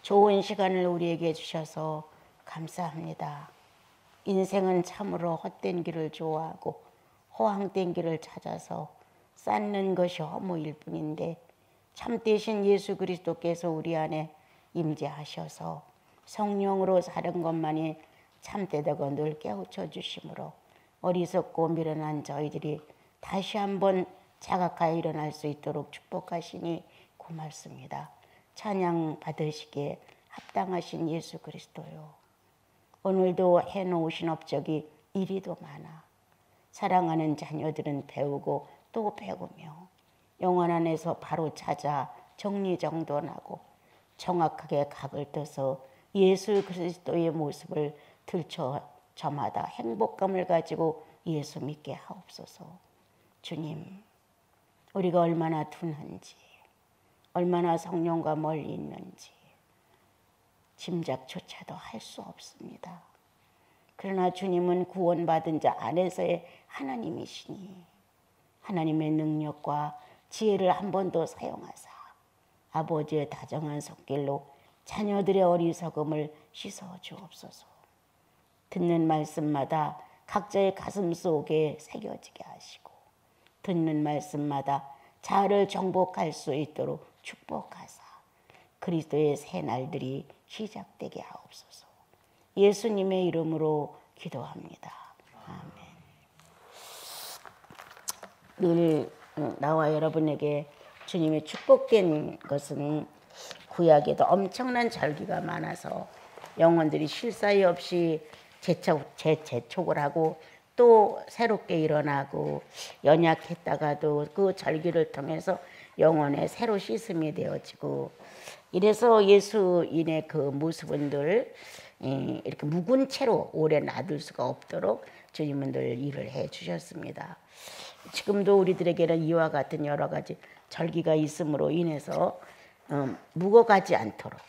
좋은 시간을 우리에게 주셔서 감사합니다. 인생은 참으로 헛된 길을 좋아하고 허황된 길을 찾아서 쌓는 것이 허무일 뿐인데 참되신 예수 그리스도께서 우리 안에 임재하셔서 성령으로 사는 것만이 참되다고 늘 깨우쳐 주심으로 어리석고 미련한 저희들이 다시 한번 자각하여 일어날 수 있도록 축복하시니 고맙습니다. 찬양 받으시기에 합당하신 예수 그리스도요. 오늘도 해놓으신 업적이 이리도 많아. 사랑하는 자녀들은 배우고 또 배우며 영혼 안에서 바로 찾아 정리정돈하고 정확하게 각을 떠서 예수 그리스도의 모습을 들춰 저마다 행복감을 가지고 예수 믿게 하옵소서. 주님, 우리가 얼마나 둔한지, 얼마나 성령과 멀리 있는지 짐작조차도 할 수 없습니다. 그러나 주님은 구원받은 자 안에서의 하나님이시니 하나님의 능력과 지혜를 한 번 더 사용하사 아버지의 다정한 손길로 자녀들의 어리석음을 씻어 주옵소서. 듣는 말씀마다 각자의 가슴 속에 새겨지게 하시고 듣는 말씀마다 자아를 정복할 수 있도록 축복하사 그리스도의 새 날들이 시작되게 하옵소서. 예수님의 이름으로 기도합니다. 아멘. 늘 나와 여러분에게 주님의 축복된 것은 구약에도 엄청난 절기가 많아서 영혼들이 쉴 사이 없이 재촉을 하고 또 새롭게 일어나고 연약했다가도 그 절기를 통해서 영혼에 새로 씻음이 되어지고 이래서 예수인의 그 모습은 늘 이렇게 묵은 채로 오래 놔둘 수가 없도록 주님은 늘 일을 해 주셨습니다. 지금도 우리들에게는 이와 같은 여러 가지 절기가 있음으로 인해서 묵어가지 않도록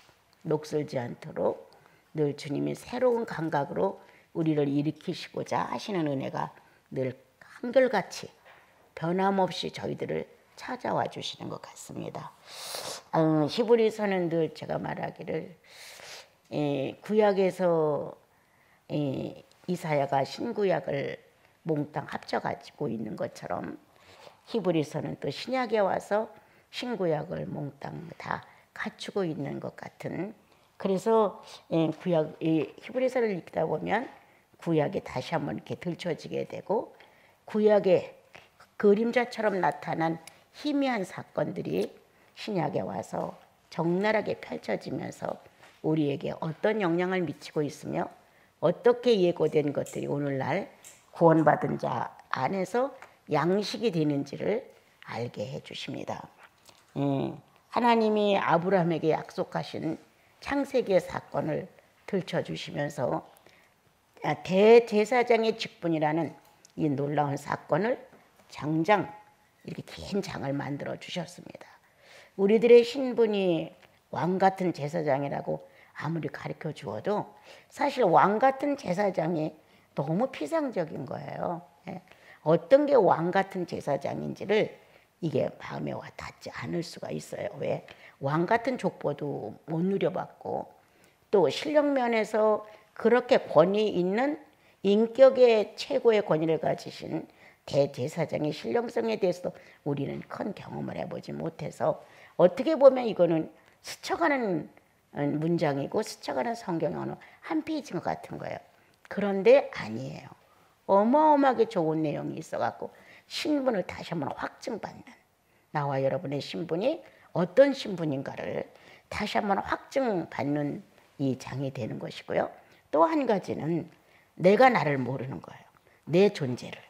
녹슬지 않도록 늘 주님이 새로운 감각으로 우리를 일으키시고자 하시는 은혜가 늘 한결같이 변함없이 저희들을 찾아와 주시는 것 같습니다. 히브리서는 늘 제가 말하기를 구약에서 이사야가 신구약을 몽땅 합쳐가지고 있는 것처럼 히브리서는 또 신약에 와서 신구약을 몽땅 다 갖추고 있는 것 같은, 그래서 히브리서를 읽다 보면 구약이 다시 한번 이렇게 들춰지게 되고 구약의 그림자처럼 나타난 희미한 사건들이 신약에 와서 적나라하게 펼쳐지면서 우리에게 어떤 영향을 미치고 있으며 어떻게 예고된 것들이 오늘날 구원받은 자 안에서 양식이 되는지를 알게 해주십니다. 하나님이 아브라함에게 약속하신 창세기의 사건을 들춰주시면서 대제사장의 직분이라는 이 놀라운 사건을 장장 이렇게 긴 장을 만들어 주셨습니다. 우리들의 신분이 왕 같은 제사장이라고 아무리 가르쳐 주어도 사실 왕 같은 제사장이 너무 피상적인 거예요. 어떤 게 왕 같은 제사장인지를 이게 마음에 와 닿지 않을 수가 있어요. 왜? 왕 같은 족보도 못 누려봤고 또 실력 면에서 그렇게 권위 있는 인격의 최고의 권위를 가지신 대제사장의 신령성에 대해서도 우리는 큰 경험을 해보지 못해서 어떻게 보면 이거는 스쳐가는 문장이고 스쳐가는 성경의 어느 한 페이지인 것 같은 거예요. 그런데 아니에요. 어마어마하게 좋은 내용이 있어갖고 신분을 다시 한번 확증받는, 나와 여러분의 신분이 어떤 신분인가를 다시 한번 확증받는 이 장이 되는 것이고요. 또 한 가지는 내가 나를 모르는 거예요. 내 존재를.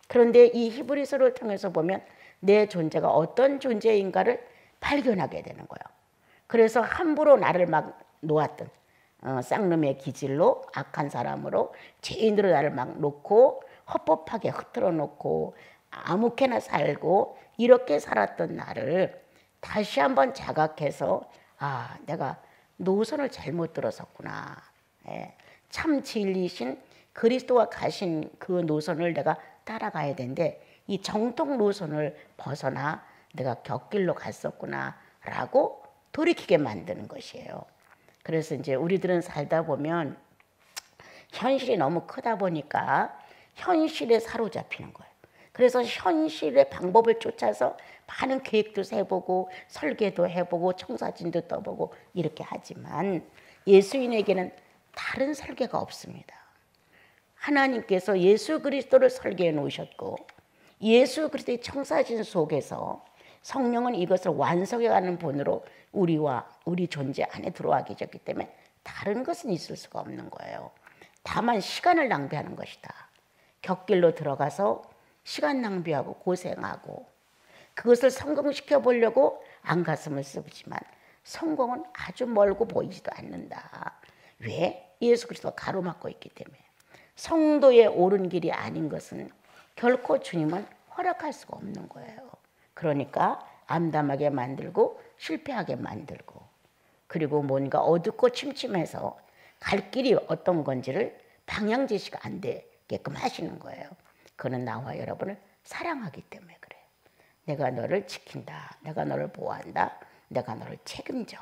그런데 이 히브리서를 통해서 보면 내 존재가 어떤 존재인가를 발견하게 되는 거예요. 그래서 함부로 나를 막 놓았던 쌍놈의 기질로 악한 사람으로 죄인으로 나를 막 놓고 헛법하게 흐트러 놓고 아무렇게나 살고 이렇게 살았던 나를 다시 한번 자각해서 내가 노선을 잘못 들어섰구나. 참 진리신 그리스도와 가신 그 노선을 내가 따라가야 되는데 이 정통 노선을 벗어나 내가 곁길로 갔었구나 라고 돌이키게 만드는 것이에요. 그래서 이제 우리들은 살다 보면 현실이 너무 크다 보니까 현실에 사로잡히는 거예요. 그래서 현실의 방법을 쫓아서 많은 계획도 세보고 설계도 해보고 청사진도 떠보고 이렇게 하지만 예수인에게는 다른 설계가 없습니다. 하나님께서 예수 그리스도를 설계해 놓으셨고 예수 그리스도의 청사진 속에서 성령은 이것을 완성해가는 분으로 우리와 우리 존재 안에 들어와 계셨기 때문에 다른 것은 있을 수가 없는 거예요. 다만 시간을 낭비하는 것이다. 곁길로 들어가서 시간 낭비하고 고생하고 그것을 성공시켜 보려고 안가슴을 쓰지만 성공은 아주 멀고 보이지도 않는다. 왜? 예수 그리스도가 가로막고 있기 때문에. 성도의 옳은 길이 아닌 것은 결코 주님은 허락할 수가 없는 거예요. 그러니까 암담하게 만들고 실패하게 만들고 그리고 뭔가 어둡고 침침해서 갈 길이 어떤 건지를 방향 제시가 안 되게끔 하시는 거예요. 그는 나와 여러분을 사랑하기 때문에 그래요. 내가 너를 지킨다. 내가 너를 보호한다. 내가 너를 책임져.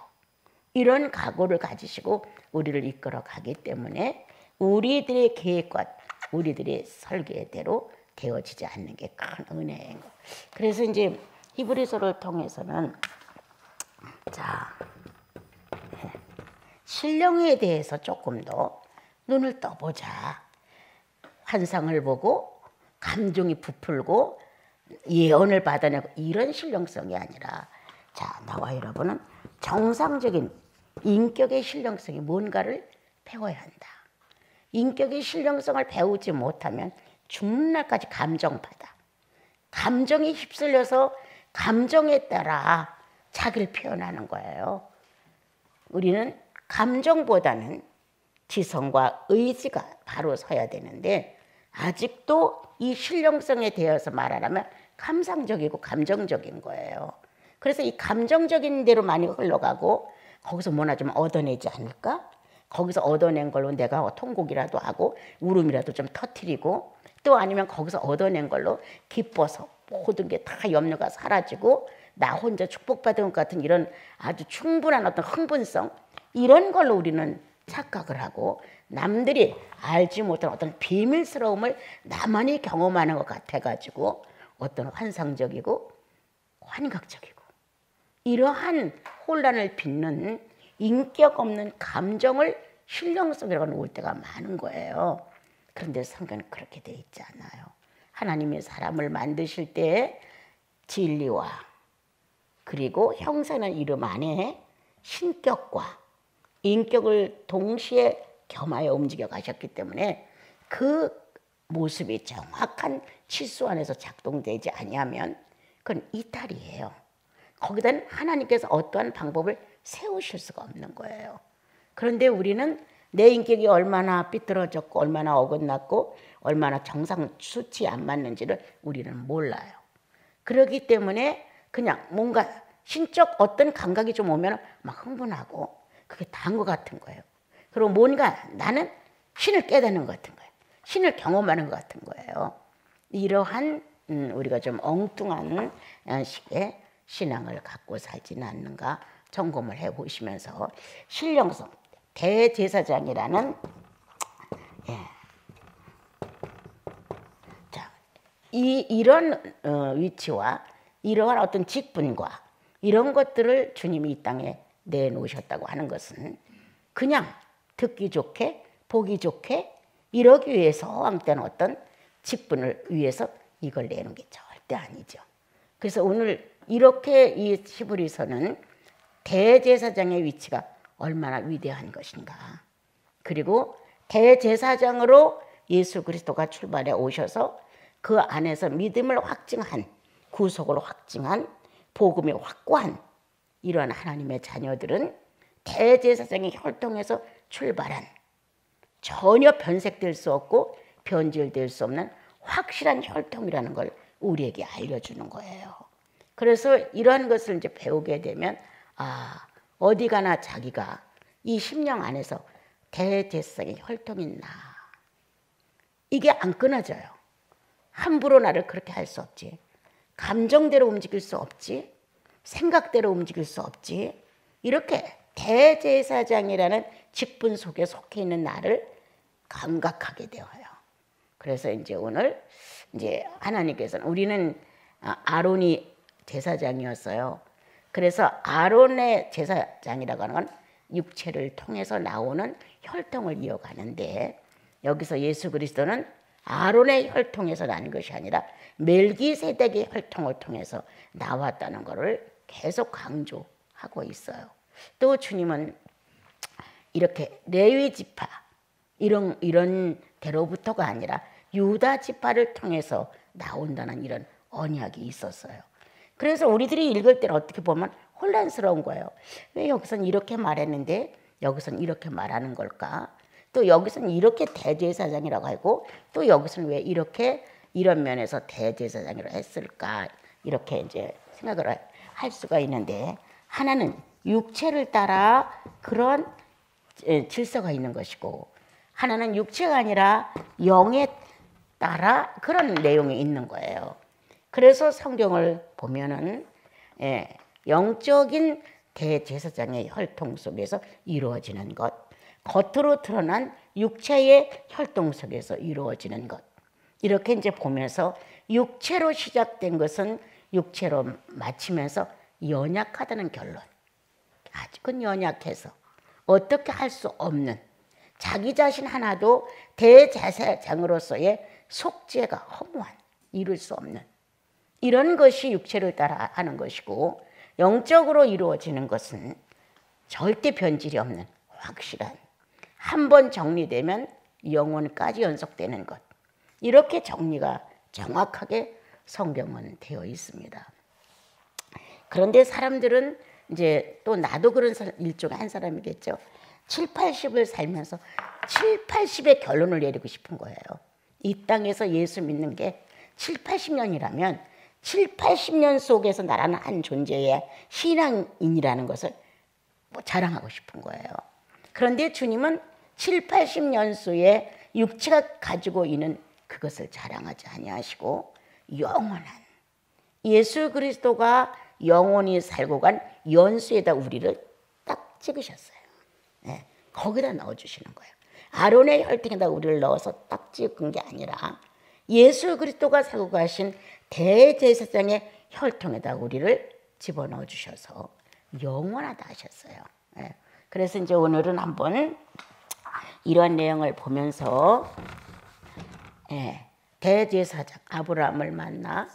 이런 각오를 가지시고 우리를 이끌어 가기 때문에 우리들의 계획과 우리들의 설계대로 되어지지 않는 게 큰 은혜인 거. 그래서 이제 히브리서를 통해서는 자 신령에 대해서 조금 더 눈을 떠보자. 환상을 보고 감정이 부풀고 예언을 받아내고 이런 신령성이 아니라 자 나와 여러분은 정상적인 인격의 신령성이 뭔가를 배워야 한다. 인격의 신령성을 배우지 못하면 죽는 날까지 감정받아. 감정에 휩쓸려서 감정에 따라 자기를 표현하는 거예요. 우리는 감정보다는 지성과 의지가 바로 서야 되는데 아직도 이 신령성에 대해서 말하려면 감상적이고 감정적인 거예요. 그래서 이 감정적인 대로 많이 흘러가고 거기서 뭐나 좀 얻어내지 않을까? 거기서 얻어낸 걸로 내가 통곡이라도 하고 울음이라도 좀 터뜨리고 또 아니면 거기서 얻어낸 걸로 기뻐서 모든 게 다 염려가 사라지고 나 혼자 축복받은 것 같은 이런 아주 충분한 어떤 흥분성 이런 걸로 우리는 착각을 하고 남들이 알지 못한 어떤 비밀스러움을 나만이 경험하는 것 같아가지고 어떤 환상적이고 환각적이고 이러한 혼란을 빚는 인격 없는 감정을 신령성이라고 놓을 때가 많은 거예요. 그런데 성경은 그렇게 돼 있지 않아요. 하나님이 사람을 만드실 때 진리와 그리고 형상이라는 이름 안에 신격과 인격을 동시에 겸하여 움직여 가셨기 때문에 그 모습이 정확한 치수 안에서 작동되지 아니하면 그건 이탈이에요. 거기다는 하나님께서 어떠한 방법을 세우실 수가 없는 거예요. 그런데 우리는 내 인격이 얼마나 삐뚤어졌고 얼마나 어긋났고 얼마나 정상 수치에 안 맞는지를 우리는 몰라요. 그렇기 때문에 그냥 뭔가 신적 어떤 감각이 좀 오면 막 흥분하고 그게 다인 것 같은 거예요. 그리고 뭔가 나는 신을 깨닫는 것 같은 거예요. 신을 경험하는 것 같은 거예요. 이러한 우리가 좀 엉뚱한 식의 신앙을 갖고 살지는 않는가 점검을 해보시면서 신령성, 대제사장이라는 이런 위치와 이러한 어떤 직분과 이런 것들을 주님이 이 땅에 내놓으셨다고 하는 것은 그냥 듣기 좋게 보기 좋게 이러기 위해서 허황된 어떤 직분을 위해서 이걸 내는 게 절대 아니죠. 그래서 오늘 이렇게 이 히브리서는 대제사장의 위치가 얼마나 위대한 것인가. 그리고 대제사장으로 예수 그리스도가 출발해 오셔서 그 안에서 믿음을 확증한 구속을 확증한 복음이 확고한 이러한 하나님의 자녀들은 대제사장의 혈통에서 출발한 전혀 변색될 수 없고 변질될 수 없는 확실한 혈통이라는 걸 우리에게 알려주는 거예요. 그래서 이러한 것을 이제 배우게 되면 어디 가나 자기가 이 심령 안에서 대제사장의 혈통이 있나. 이게 안 끊어져요. 함부로 나를 그렇게 할 수 없지. 감정대로 움직일 수 없지. 생각대로 움직일 수 없지. 이렇게 대제사장이라는 직분 속에 속해 있는 나를 감각하게 되어요. 그래서 이제 오늘 이제 하나님께서는 우리는 아론이 제사장이었어요. 그래서 아론의 제사장이라고 하는 건 육체를 통해서 나오는 혈통을 이어가는데 여기서 예수 그리스도는 아론의 혈통에서 나는 것이 아니라 멜기세덱의 혈통을 통해서 나왔다는 것을 계속 강조하고 있어요. 또 주님은 이렇게 레위 지파 이런 대로부터가 아니라 유다 지파를 통해서 나온다는 이런 언약이 있었어요. 그래서 우리들이 읽을 때는 어떻게 보면 혼란스러운 거예요. 왜 여기서는 이렇게 말했는데 여기서는 이렇게 말하는 걸까? 또 여기서는 이렇게 대제사장이라고 하고 또 여기서는 왜 이렇게 이런 면에서 대제사장이라고 했을까? 이렇게 이제 생각을 할 수가 있는데 하나는 육체를 따라 그런 질서가 있는 것이고 하나는 육체가 아니라 영에 따라 그런 내용이 있는 거예요. 그래서 성경을 보면은 영적인 대제사장의 혈통 속에서 이루어지는 것, 겉으로 드러난 육체의 혈통 속에서 이루어지는 것, 이렇게 이제 보면서 육체로 시작된 것은 육체로 마치면서 연약하다는 결론. 아직은 연약해서 어떻게 할 수 없는 자기 자신 하나도 대제사장으로서의 속죄가 허무한 이룰 수 없는 이런 것이 육체를 따라 하는 것이고 영적으로 이루어지는 것은 절대 변질이 없는 확실한 한 번 정리되면 영원까지 연속되는 것 이렇게 정리가 정확하게 성경은 되어 있습니다. 그런데 사람들은 이제 또 나도 그런 일종의 한 사람이겠죠. 7, 80을 살면서 7, 80의 결론을 내리고 싶은 거예요. 이 땅에서 예수 믿는 게 7, 80년이라면 7, 80년 속에서 나라는 한 존재의 신앙인이라는 것을 자랑하고 싶은 거예요. 그런데 주님은 7, 80년 수의 육체가 가지고 있는 그것을 자랑하지 아니하시고 영원한 예수 그리스도가 영원히 살고 간 연수에다 우리를 딱 찍으셨어요. 네, 거기다 넣어주시는 거예요. 아론의 혈통에다 우리를 넣어서 딱 찍은 게 아니라 예수 그리스도가 살고 가신 대제사장의 혈통에다 우리를 집어넣어 주셔서 영원하다 하셨어요. 네, 그래서 이제 오늘은 한번 이런 내용을 보면서 대제사장 아브라함을 만나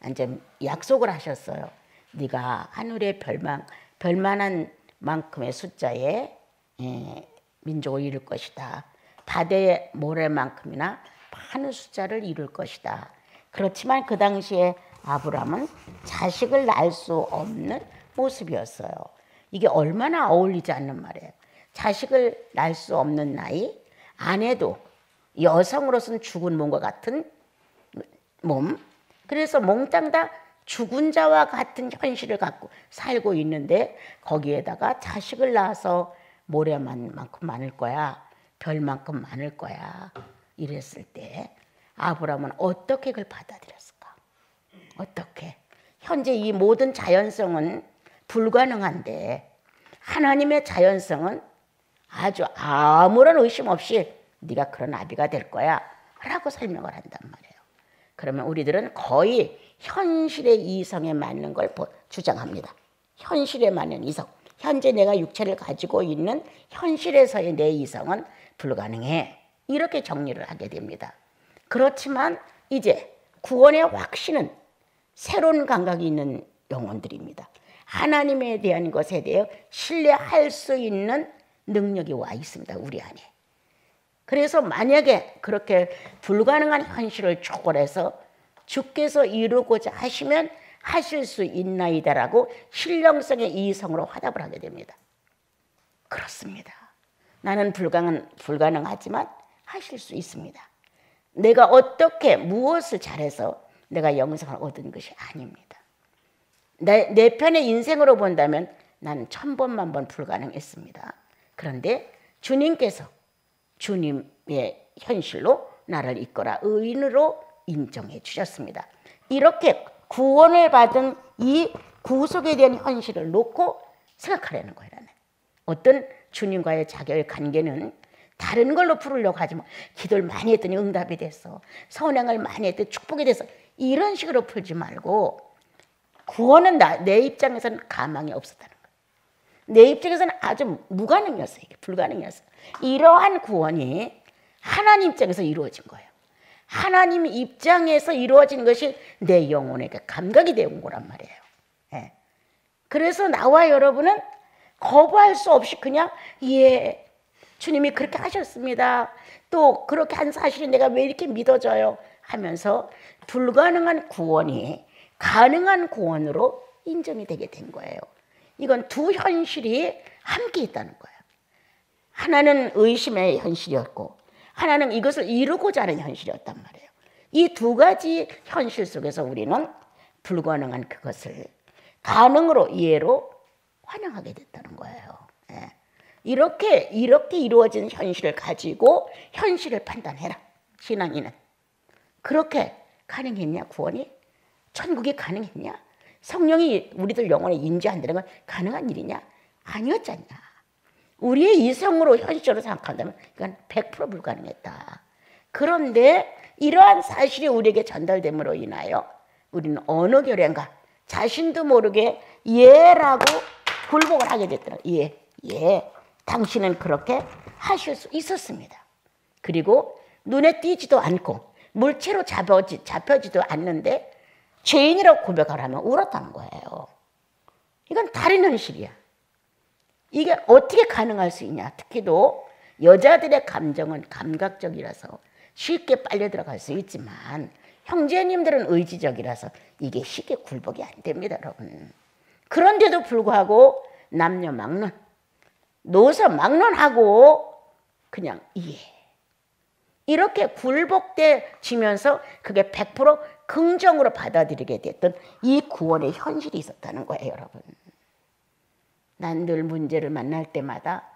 이제 약속을 하셨어요. 네가 하늘의 별만한 만큼의 숫자의 민족을 이룰 것이다. 바다의 모래만큼이나 많은 숫자를 이룰 것이다. 그렇지만 그 당시에 아브라함은 자식을 낳을 수 없는 모습이었어요. 이게 얼마나 어울리지 않는 말이에요. 자식을 낳을 수 없는 나이, 아내도 여성으로서는 죽은 몸과 같은 몸, 그래서 몽땅 다 죽은 자와 같은 현실을 갖고 살고 있는데 거기에다가 자식을 낳아서 모래만큼 많을 거야, 별만큼 많을 거야 이랬을 때 아브라함은 어떻게 그걸 받아들였을까? 어떻게? 현재 이 모든 자연성은 불가능한데 하나님의 자연성은 아주 아무런 의심 없이 네가 그런 아비가 될 거야 라고 설명을 한단 말이에요. 그러면 우리들은 거의 현실의 이성에 맞는 걸 주장합니다. 현실에 맞는 이성. 현재 내가 육체를 가지고 있는 현실에서의 내 이성은 불가능해. 이렇게 정리를 하게 됩니다. 그렇지만 이제 구원의 확신은 새로운 감각이 있는 영혼들입니다. 하나님에 대한 것에 대해 신뢰할 수 있는 능력이 와 있습니다. 우리 안에. 그래서 만약에 그렇게 불가능한 현실을 초월해서 주께서 이루고자 하시면 하실 수 있나이다라고 신령성의 이성으로 화답을 하게 됩니다. 그렇습니다. 나는 불가능하지만 하실 수 있습니다. 내가 어떻게 무엇을 잘해서 내가 영생을 얻은 것이 아닙니다. 내 편의 인생으로 본다면 나는 1000번만 불가능했습니다. 그런데 주님께서 주님의 현실로 나를 이끌어 의인으로 인정해 주셨습니다. 이렇게 구원을 받은 이 구속에 대한 현실을 놓고 생각하려는 거예요. 나는. 어떤 주님과의 자기의 관계는 다른 걸로 풀으려고 하지 뭐 기도를 많이 했더니 응답이 됐어. 선행을 많이 했더니 축복이 됐어. 이런 식으로 풀지 말고 구원은 내 입장에서는 가망이 없었다는 거예요. 내 입장에서는 아주 무가능이었어요. 이게 불가능이었어요. 이러한 구원이 하나님 입장에서 이루어진 거예요. 하나님 입장에서 이루어진 것이 내 영혼에게 감각이 되온 거란 말이에요. 예. 그래서 나와 여러분은 거부할 수 없이 그냥 예, 주님이 그렇게 하셨습니다. 또 그렇게 한 사실이 내가 왜 이렇게 믿어져요? 하면서 불가능한 구원이 가능한 구원으로 인정이 되게 된 거예요. 이건 두 현실이 함께 있다는 거예요. 하나는 의심의 현실이었고 하나는 이것을 이루고자 하는 현실이었단 말이에요. 이 두 가지 현실 속에서 우리는 불가능한 그것을 가능으로 이해로 환영하게 됐다는 거예요. 예. 이렇게 이루어진 현실을 가지고 현실을 판단해라. 신앙인은. 그렇게 가능했냐 구원이? 천국이 가능했냐? 성령이 우리들 영혼에 인지한다는 건 가능한 일이냐? 아니었잖냐. 우리의 이성으로 현실적으로 생각한다면 이건 100% 불가능했다. 그런데 이러한 사실이 우리에게 전달됨으로 인하여 우리는 어느 결인가 자신도 모르게 예라고 굴복을 하게 됐더라. 예, 당신은 그렇게 하실 수 있었습니다. 그리고 눈에 띄지도 않고 물체로 잡혀지도 않는데 죄인이라고 고백을 하면 울었다는 거예요. 이건 다른 현실이야. 이게 어떻게 가능할 수 있냐. 특히도 여자들의 감정은 감각적이라서 쉽게 빨려 들어갈 수 있지만 형제님들은 의지적이라서 이게 쉽게 굴복이 안 됩니다, 여러분. 그런데도 불구하고 남녀 막론, 노소 막론하고 그냥 이해. 이렇게 굴복되지면서 그게 100% 긍정으로 받아들이게 됐던 이 구원의 현실이 있었다는 거예요, 여러분. 난 늘 문제를 만날 때마다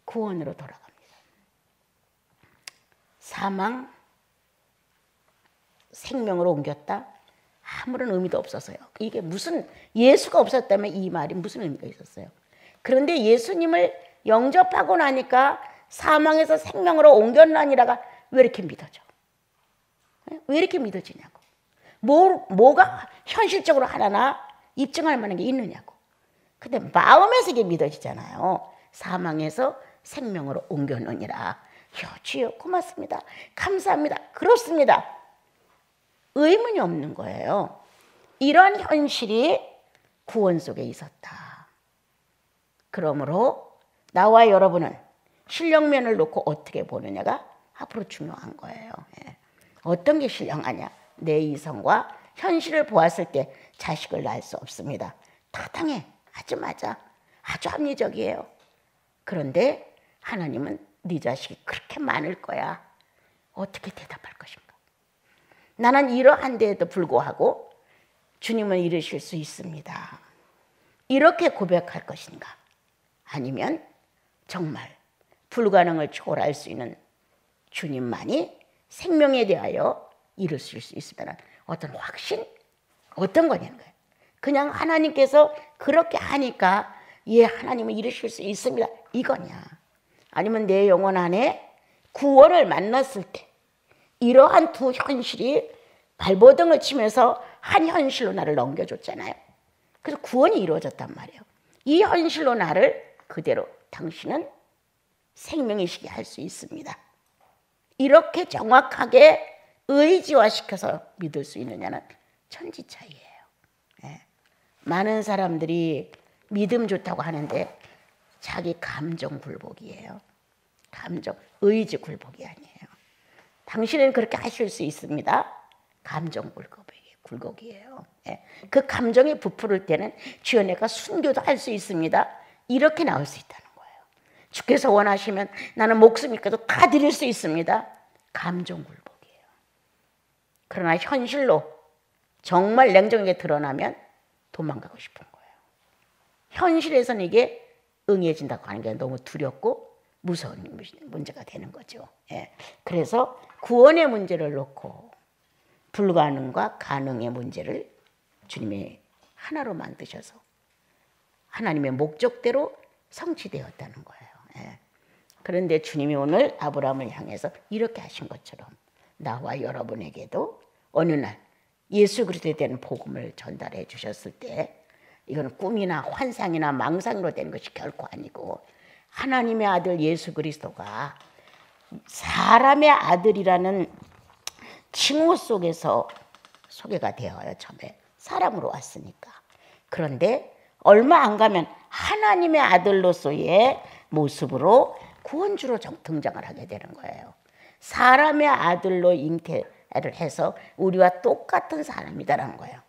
구원으로 돌아갑니다. 사망, 생명으로 옮겼다? 아무런 의미도 없었어요. 이게 무슨 예수가 없었다면 이 말이 무슨 의미가 있었어요. 그런데 예수님을 영접하고 나니까 사망에서 생명으로 옮겼나니라가 왜 이렇게 믿어져? 왜 이렇게 믿어지냐고. 뭐가 현실적으로 하나 입증할 만한 게 있느냐고. 근데 마음에서 이게 믿어지잖아요. 사망에서 생명으로 옮겨놓으니라. 주여 고맙습니다. 감사합니다. 그렇습니다. 의문이 없는 거예요. 이런 현실이 구원 속에 있었다. 그러므로 나와 여러분은 신령면을 놓고 어떻게 보느냐가 앞으로 중요한 거예요. 예. 어떤 게 신령하냐? 내 이성과 현실을 보았을 때 자식을 낳을 수 없습니다. 타당해. 아주 맞아. 아주 합리적이에요. 그런데 하나님은 네 자식이 그렇게 많을 거야. 어떻게 대답할 것인가? 나는 이러한데도 불구하고 주님은 이루실 수 있습니다. 이렇게 고백할 것인가? 아니면 정말 불가능을 초월할 수 있는 주님만이 생명에 대하여 이루실 수 있다는 어떤 확신? 어떤 거냐는 거예요. 그냥 하나님께서 그렇게 하니까 예, 하나님은 이루실 수 있습니다. 이거냐? 아니면 내 영혼 안에 구원을 만났을 때 이러한 두 현실이 발버둥을 치면서 한 현실로 나를 넘겨줬잖아요. 그래서 구원이 이루어졌단 말이에요. 이 현실로 나를 그대로 당신은 생명이시게 할 수 있습니다. 이렇게 정확하게 의지화시켜서 믿을 수 있느냐는 천지 차이예요. 예. 많은 사람들이 믿음 좋다고 하는데 자기 감정 굴복이에요. 감정, 의지 굴복이 아니에요. 당신은 그렇게 하실 수 있습니다. 감정 굴복이에요. 예. 그 감정이 부풀을 때는 주여 내가 순교도 할 수 있습니다. 이렇게 나올 수 있다는 거예요. 주께서 원하시면 나는 목숨 있고도 다 드릴 수 있습니다. 감정 굴복이에요. 그러나 현실로 정말 냉정하게 드러나면 도망가고 싶은 거예요. 현실에서는 이게 응해진다고 하는 게 너무 두렵고 무서운 문제가 되는 거죠. 예. 그래서 구원의 문제를 놓고 불가능과 가능의 문제를 주님이 하나로 만드셔서 하나님의 목적대로 성취되었다는 거예요. 예. 그런데 주님이 오늘 아브라함을 향해서 이렇게 하신 것처럼 나와 여러분에게도 어느 날 예수 그리스도에 대한 복음을 전달해 주셨을 때 이건 꿈이나 환상이나 망상으로 된 것이 결코 아니고 하나님의 아들 예수 그리스도가 사람의 아들이라는 칭호 속에서 소개가 되어요. 처음에 사람으로 왔으니까. 그런데 얼마 안 가면 하나님의 아들로서의 모습으로 구원주로 등장을 하게 되는 거예요. 사람의 아들로 잉태를 해서 우리와 똑같은 사람이다라는 거예요.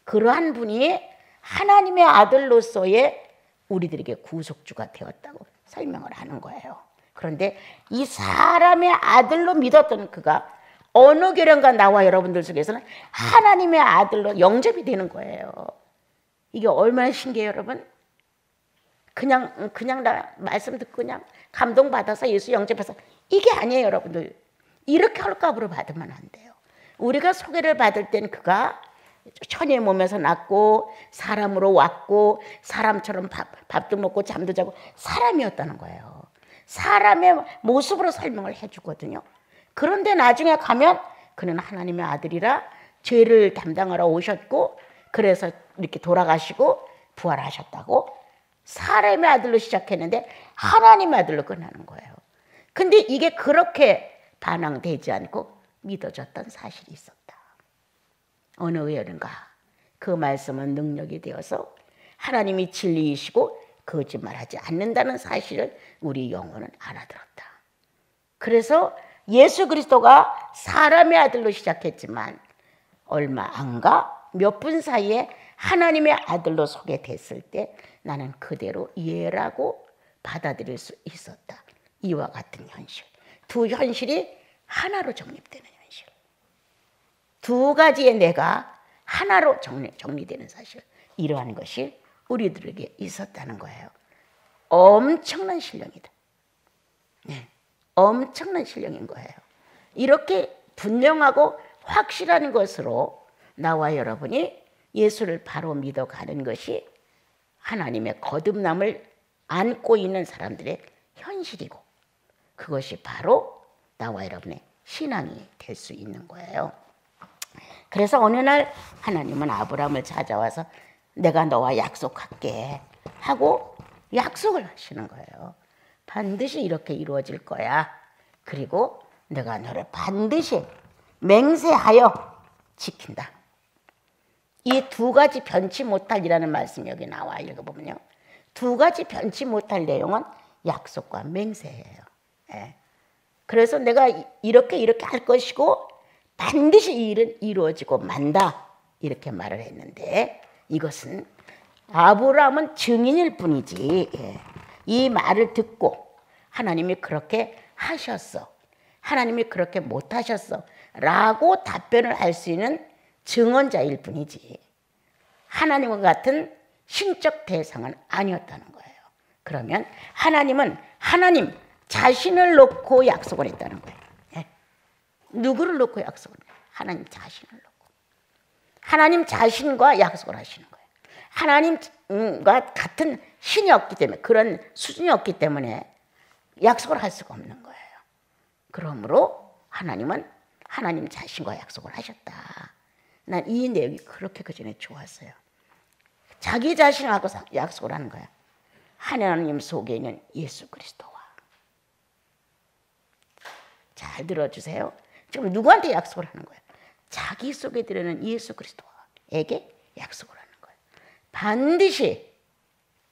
그러한 분이 하나님의 아들로서의 우리들에게 구속주가 되었다고 설명을 하는 거예요. 그런데 이 사람의 아들로 믿었던 그가 어느 계련과 나와 여러분들 속에서는 하나님의 아들로 영접이 되는 거예요. 이게 얼마나 신기해요, 여러분? 그냥 나 말씀 듣고 그냥 감동받아서 예수 영접해서 이게 아니에요, 여러분들. 이렇게 헐값으로 받으면 안 돼요. 우리가 소개를 받을 땐 그가 처녀의 몸에서 났고 사람으로 왔고 사람처럼 밥도 먹고 잠도 자고 사람이었다는 거예요. 사람의 모습으로 설명을 해주거든요. 그런데 나중에 가면 그는 하나님의 아들이라 죄를 담당하러 오셨고 그래서 이렇게 돌아가시고 부활하셨다고 사람의 아들로 시작했는데 하나님의 아들로 끝나는 거예요. 근데 이게 그렇게 반항되지 않고 믿어졌던 사실이 있었다. 어느 의열인가 그 말씀은 능력이 되어서 하나님이 진리이시고 거짓말하지 않는다는 사실을 우리 영혼은 알아들었다. 그래서 예수 그리스도가 사람의 아들로 시작했지만 얼마 안 가 몇 분 사이에 하나님의 아들로 소개됐을 때 나는 그대로 예라고 받아들일 수 있었다. 이와 같은 현실. 두 현실이 하나로 정립되는 현실. 두 가지의 내가 하나로 정리되는 사실. 이러한 것이 우리들에게 있었다는 거예요. 엄청난 신령이다. 네, 엄청난 신령인 거예요. 이렇게 분명하고 확실한 것으로 나와 여러분이 예수를 바로 믿어가는 것이 하나님의 거듭남을 안고 있는 사람들의 현실이고 그것이 바로 나와 여러분의 신앙이 될 수 있는 거예요. 그래서 어느 날 하나님은 아브라함을 찾아와서 내가 너와 약속할게 하고 약속을 하시는 거예요. 반드시 이렇게 이루어질 거야. 그리고 내가 너를 반드시 맹세하여 지킨다. 이 두 가지 변치 못할이라는 말씀이 여기 나와 읽어보면요. 두 가지 변치 못할 내용은 약속과 맹세예요. 예. 그래서 내가 이렇게 할 것이고 반드시 이 일은 이루어지고 만다. 이렇게 말을 했는데 이것은 아브라함은 증인일 뿐이지 이 말을 듣고 하나님이 그렇게 하셨어. 하나님이 그렇게 못하셨어. 라고 답변을 할 수 있는 증언자일 뿐이지 하나님과 같은 신적 대상은 아니었다는 거예요. 그러면 하나님은 하나님 자신을 놓고 약속을 했다는 거예요. 누구를 놓고 약속을 해요? 하나님 자신을 놓고. 하나님 자신과 약속을 하시는 거예요. 하나님과 같은 신이 없기 때문에 그런 수준이 없기 때문에 약속을 할 수가 없는 거예요. 그러므로 하나님은 하나님 자신과 약속을 하셨다. 난 이 내용이 그렇게 그전에 좋았어요. 자기 자신하고 약속을 하는 거야. 하나님 속에 있는 예수 그리스도와. 잘 들어주세요. 지금 누구한테 약속을 하는 거야? 자기 속에 들어있는 예수 그리스도에게 약속을 하는 거예요. 반드시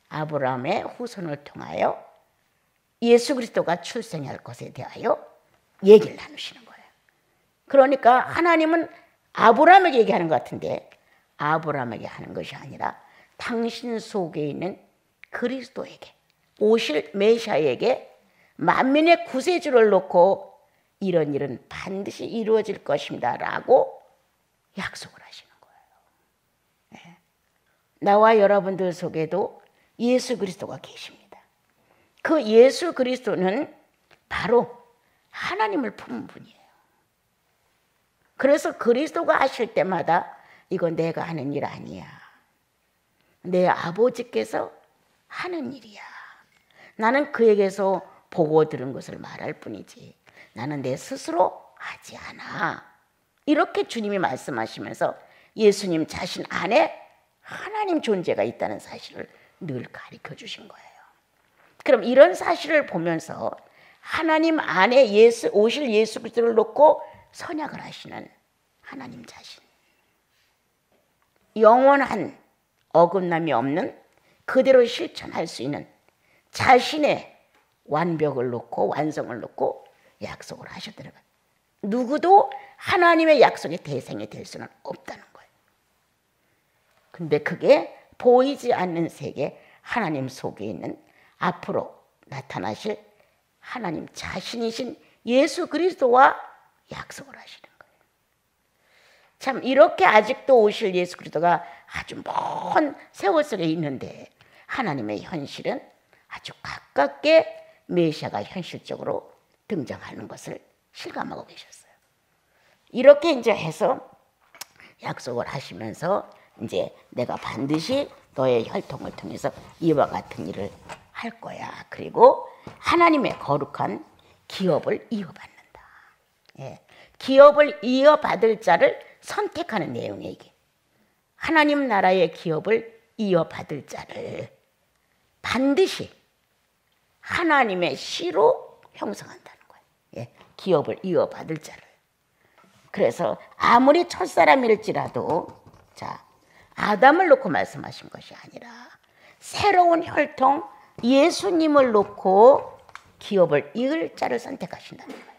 아브라함의 후손을 통하여 예수 그리스도가 출생할 것에 대하여 얘기를 나누시는 거예요. 그러니까 하나님은 아브라함에게 얘기하는 것 같은데 아브라함에게 하는 것이 아니라 당신 속에 있는 그리스도에게 오실 메시아에게 만민의 구세주를 놓고 이런 일은 반드시 이루어질 것입니다 라고 약속을 하시는 거예요. 네. 나와 여러분들 속에도 예수 그리스도가 계십니다. 그 예수 그리스도는 바로 하나님을 품은 분이에요. 그래서 그리스도가 하실 때마다 이거 내가 하는 일 아니야. 내 아버지께서 하는 일이야. 나는 그에게서 보고 들은 것을 말할 뿐이지 나는 내 스스로 하지 않아. 이렇게 주님이 말씀하시면서 예수님 자신 안에 하나님 존재가 있다는 사실을 늘 가르쳐 주신 거예요. 그럼 이런 사실을 보면서 하나님 안에 오실 예수 그리스도를 놓고 선약을 하시는 하나님 자신, 영원한 어긋남이 없는 그대로 실천할 수 있는 자신의 완벽을 놓고 완성을 놓고 약속을 하셨다는 거예요. 누구도 하나님의 약속의 대상이 될 수는 없다는 거예요. 근데 그게 보이지 않는 세계 하나님 속에 있는 앞으로 나타나실 하나님 자신이신 예수 그리스도와 약속을 하시는 거예요. 참 이렇게 아직도 오실 예수 그리스도가 아주 먼 세월 속에 있는데 하나님의 현실은 아주 가깝게 메시아가 현실적으로 등장하는 것을 실감하고 계셨어요. 이렇게 이제 해서 약속을 하시면서 이제 내가 반드시 너의 혈통을 통해서 이와 같은 일을 할 거야. 그리고 하나님의 거룩한 기업을 이어받는다. 예. 기업을 이어받을 자를 선택하는 내용이에요. 이게 하나님 나라의 기업을 이어받을 자를 반드시 하나님의 씨로 형성한다는 거예요. 예. 기업을 이어받을 자를. 그래서 아무리 첫사람일지라도 자 아담을 놓고 말씀하신 것이 아니라 새로운 혈통 예수님을 놓고 기업을 이을 자를 선택하신다는 거예요.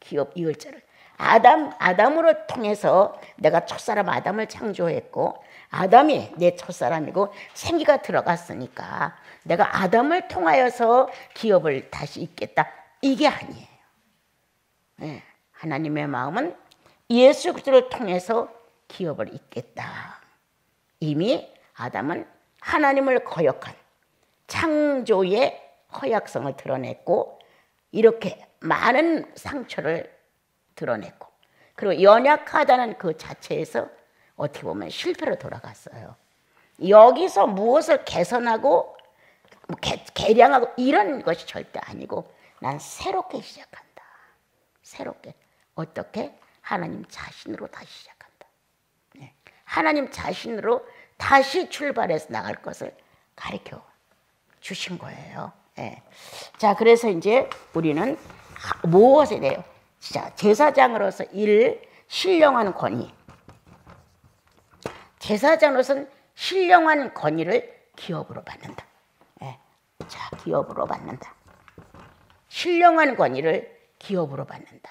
기업 이을 자를. 아담으로 통해서 내가 첫사람 아담을 창조했고 아담이 내 첫사람이고 생기가 들어갔으니까 내가 아담을 통하여서 기업을 다시 잇겠다. 이게 아니에요. 네. 하나님의 마음은 예수 그리스도를 통해서 기업을 잇겠다. 이미 아담은 하나님을 거역한 창조의 허약성을 드러냈고 이렇게 많은 상처를 드러냈고 그리고 연약하다는 그 자체에서 어떻게 보면 실패로 돌아갔어요. 여기서 무엇을 개선하고 개량하고 이런 것이 절대 아니고 난 새롭게 시작한다. 새롭게. 어떻게? 하나님 자신으로 다시 시작한다. 네. 하나님 자신으로 다시 출발해서 나갈 것을 가르쳐 주신 거예요. 네. 자, 그래서 이제 우리는 무엇에 대해요? 자, 제사장으로서 신령한 권위. 제사장으로서는 신령한 권위를 기업으로 받는다. 네. 자, 기업으로 받는다. 신령한 권위를 기업으로 받는다.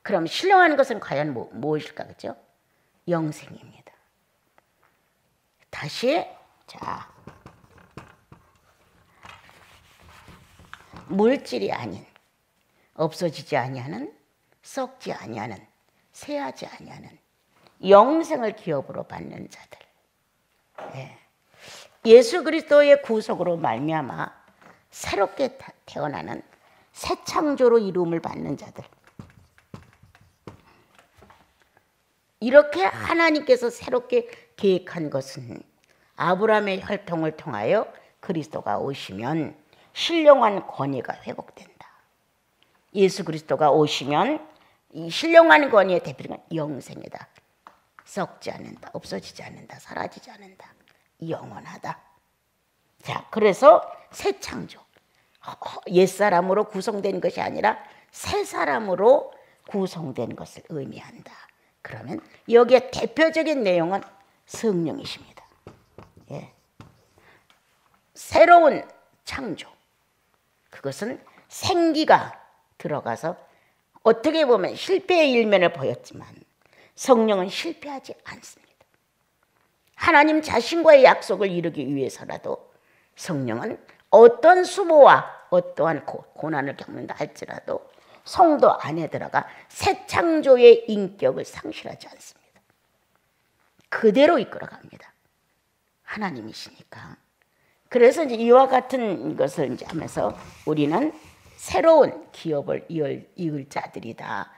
그럼 신령한 것은 과연 무엇일까? 그죠? 영생입니다. 다시 자 물질이 아닌 없어지지 아니하는 썩지 아니하는 쇠하지 아니하는 영생을 기업으로 받는 자들. 예. 예수 그리스도의 구속으로 말미암아 새롭게 태어나는 새 창조로 이루음을 받는 자들. 이렇게 하나님께서 새롭게 계획한 것은 아브라함의 혈통을 통하여 그리스도가 오시면 신령한 권위가 회복된다. 예수 그리스도가 오시면 이 신령한 권위의 대표는 영생이다. 썩지 않는다. 없어지지 않는다. 사라지지 않는다. 영원하다. 자, 그래서 새 창조. 옛사람으로 구성된 것이 아니라 새 사람으로 구성된 것을 의미한다. 그러면 여기에 대표적인 내용은 성령이십니다. 예. 새로운 창조. 그것은 생기가 들어가서 어떻게 보면 실패의 일면을 보였지만 성령은 실패하지 않습니다. 하나님 자신과의 약속을 이루기 위해서라도 성령은 어떤 수모와 어떠한 고난을 겪는다 할지라도 성도 안에 들어가 새 창조의 인격을 상실하지 않습니다. 그대로 이끌어갑니다. 하나님이시니까. 그래서 이제 이와 같은 것을 이제 하면서 우리는 새로운 기업을 이을 자들이다.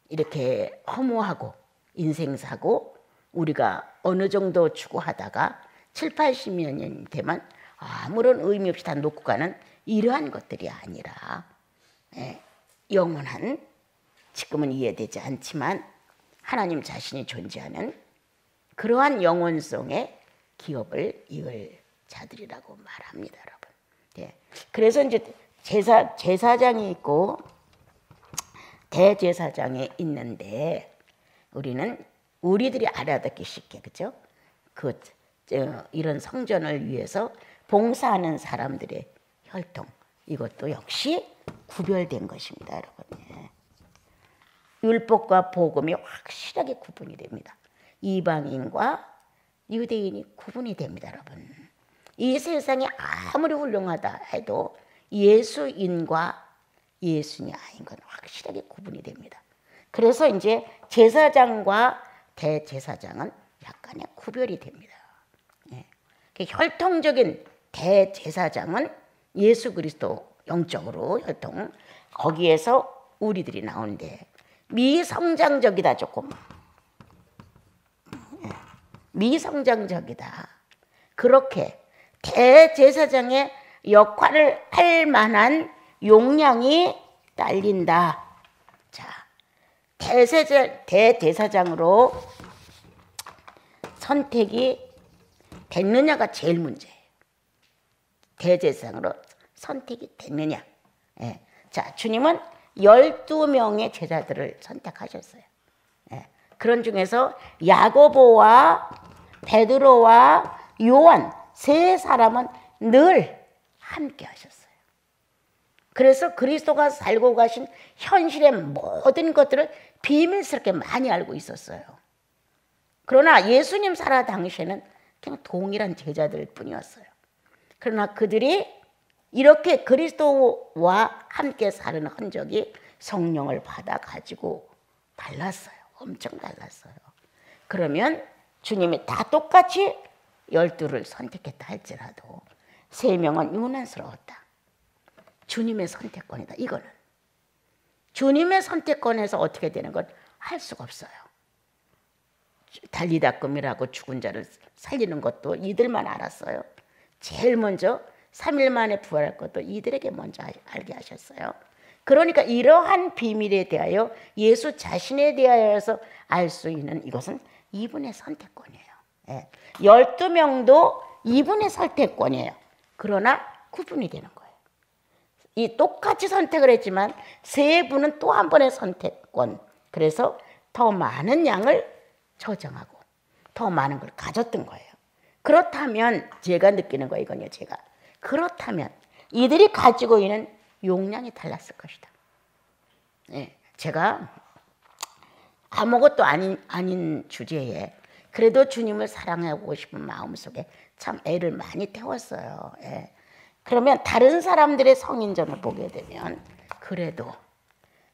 이렇게 허무하고 인생사고 우리가 어느 정도 추구하다가 7, 80년 되면 아무런 의미 없이 다 놓고 가는 이러한 것들이 아니라 영원한, 지금은 이해되지 않지만 하나님 자신이 존재하는 그러한 영원성의 기업을 이을 자들이라고 말합니다, 여러분. 그래서 이제 제사장이 있고 대제사장이 있는데, 우리들이 알아듣기 쉽게, 그죠? 이런 성전을 위해서 봉사하는 사람들의 혈통, 이것도 역시 구별된 것입니다, 여러분. 율법과 복음이 확실하게 구분이 됩니다. 이방인과 유대인이 구분이 됩니다, 여러분. 이 세상이 아무리 훌륭하다 해도 예수인과 예수인이 아닌 건 확실하게 구분이 됩니다. 그래서 이제 제사장과 대제사장은 약간의 구별이 됩니다. 혈통적인 대제사장은 예수 그리스도 영적으로 혈통, 거기에서 우리들이 나오는데 미성장적이다, 조금. 미성장적이다. 그렇게 대제사장의 역할을 할 만한 용량이 딸린다. 자, 대제사장으로 선택이 됐느냐가 제일 문제예요. 대제사장으로 선택이 됐느냐. 자, 주님은 12명의 제자들을 선택하셨어요. 그런 중에서 야고보와 베드로와 요한 세 사람은 늘 함께 하셨어요. 그래서 그리스도가 살고 가신 현실의 모든 것들을 비밀스럽게 많이 알고 있었어요. 그러나 예수님 살아 당시에는 그냥 동일한 제자들 뿐이었어요. 그러나 그들이 이렇게 그리스도와 함께 사는 흔적이 성령을 받아 가지고 달랐어요. 엄청 달랐어요. 그러면 주님이 다 똑같이 12를 선택했다 할지라도 3명은 유난스러웠다. 주님의 선택권이다. 이거는 주님의 선택권에서 어떻게 되는 건 할 수가 없어요. 달리다금이라고 죽은 자를 살리는 것도 이들만 알았어요. 제일 먼저 3일 만에 부활할 것도 이들에게 먼저 알게 하셨어요. 그러니까 이러한 비밀에 대하여 예수 자신에 대하여서 알 수 있는 이것은 이분의 선택권이에요. 12명도 이분의 선택권이에요. 그러나 구분이 되는 거예요. 이 똑같이 선택을 했지만 세 분은 또 한 번의 선택권. 그래서 더 많은 양을 저장하고 더 많은 걸 가졌던 거예요. 그렇다면 제가 느끼는 거예요. 이건요, 제가. 그렇다면 이들이 가지고 있는 용량이 달랐을 것이다. 제가 아무것도 아닌 주제에 그래도 주님을 사랑하고 싶은 마음속에 참 애를 많이 태웠어요. 그러면 다른 사람들의 성인전을 보게 되면 그래도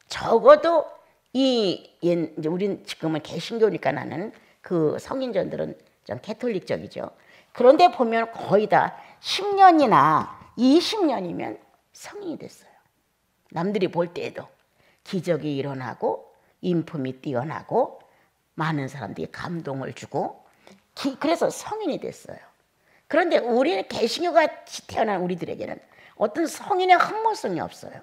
적어도 이제 우린 지금은 개신교니까 나는 그 성인전들은 좀 캐톨릭적이죠. 그런데 보면 거의 다 10년이나 20년이면 성인이 됐어요. 남들이 볼 때에도 기적이 일어나고 인품이 뛰어나고 많은 사람들이 감동을 주고 그래서 성인이 됐어요. 그런데 우리는 개신교같이 태어난 우리들에게는 어떤 성인의 흠모성이 없어요.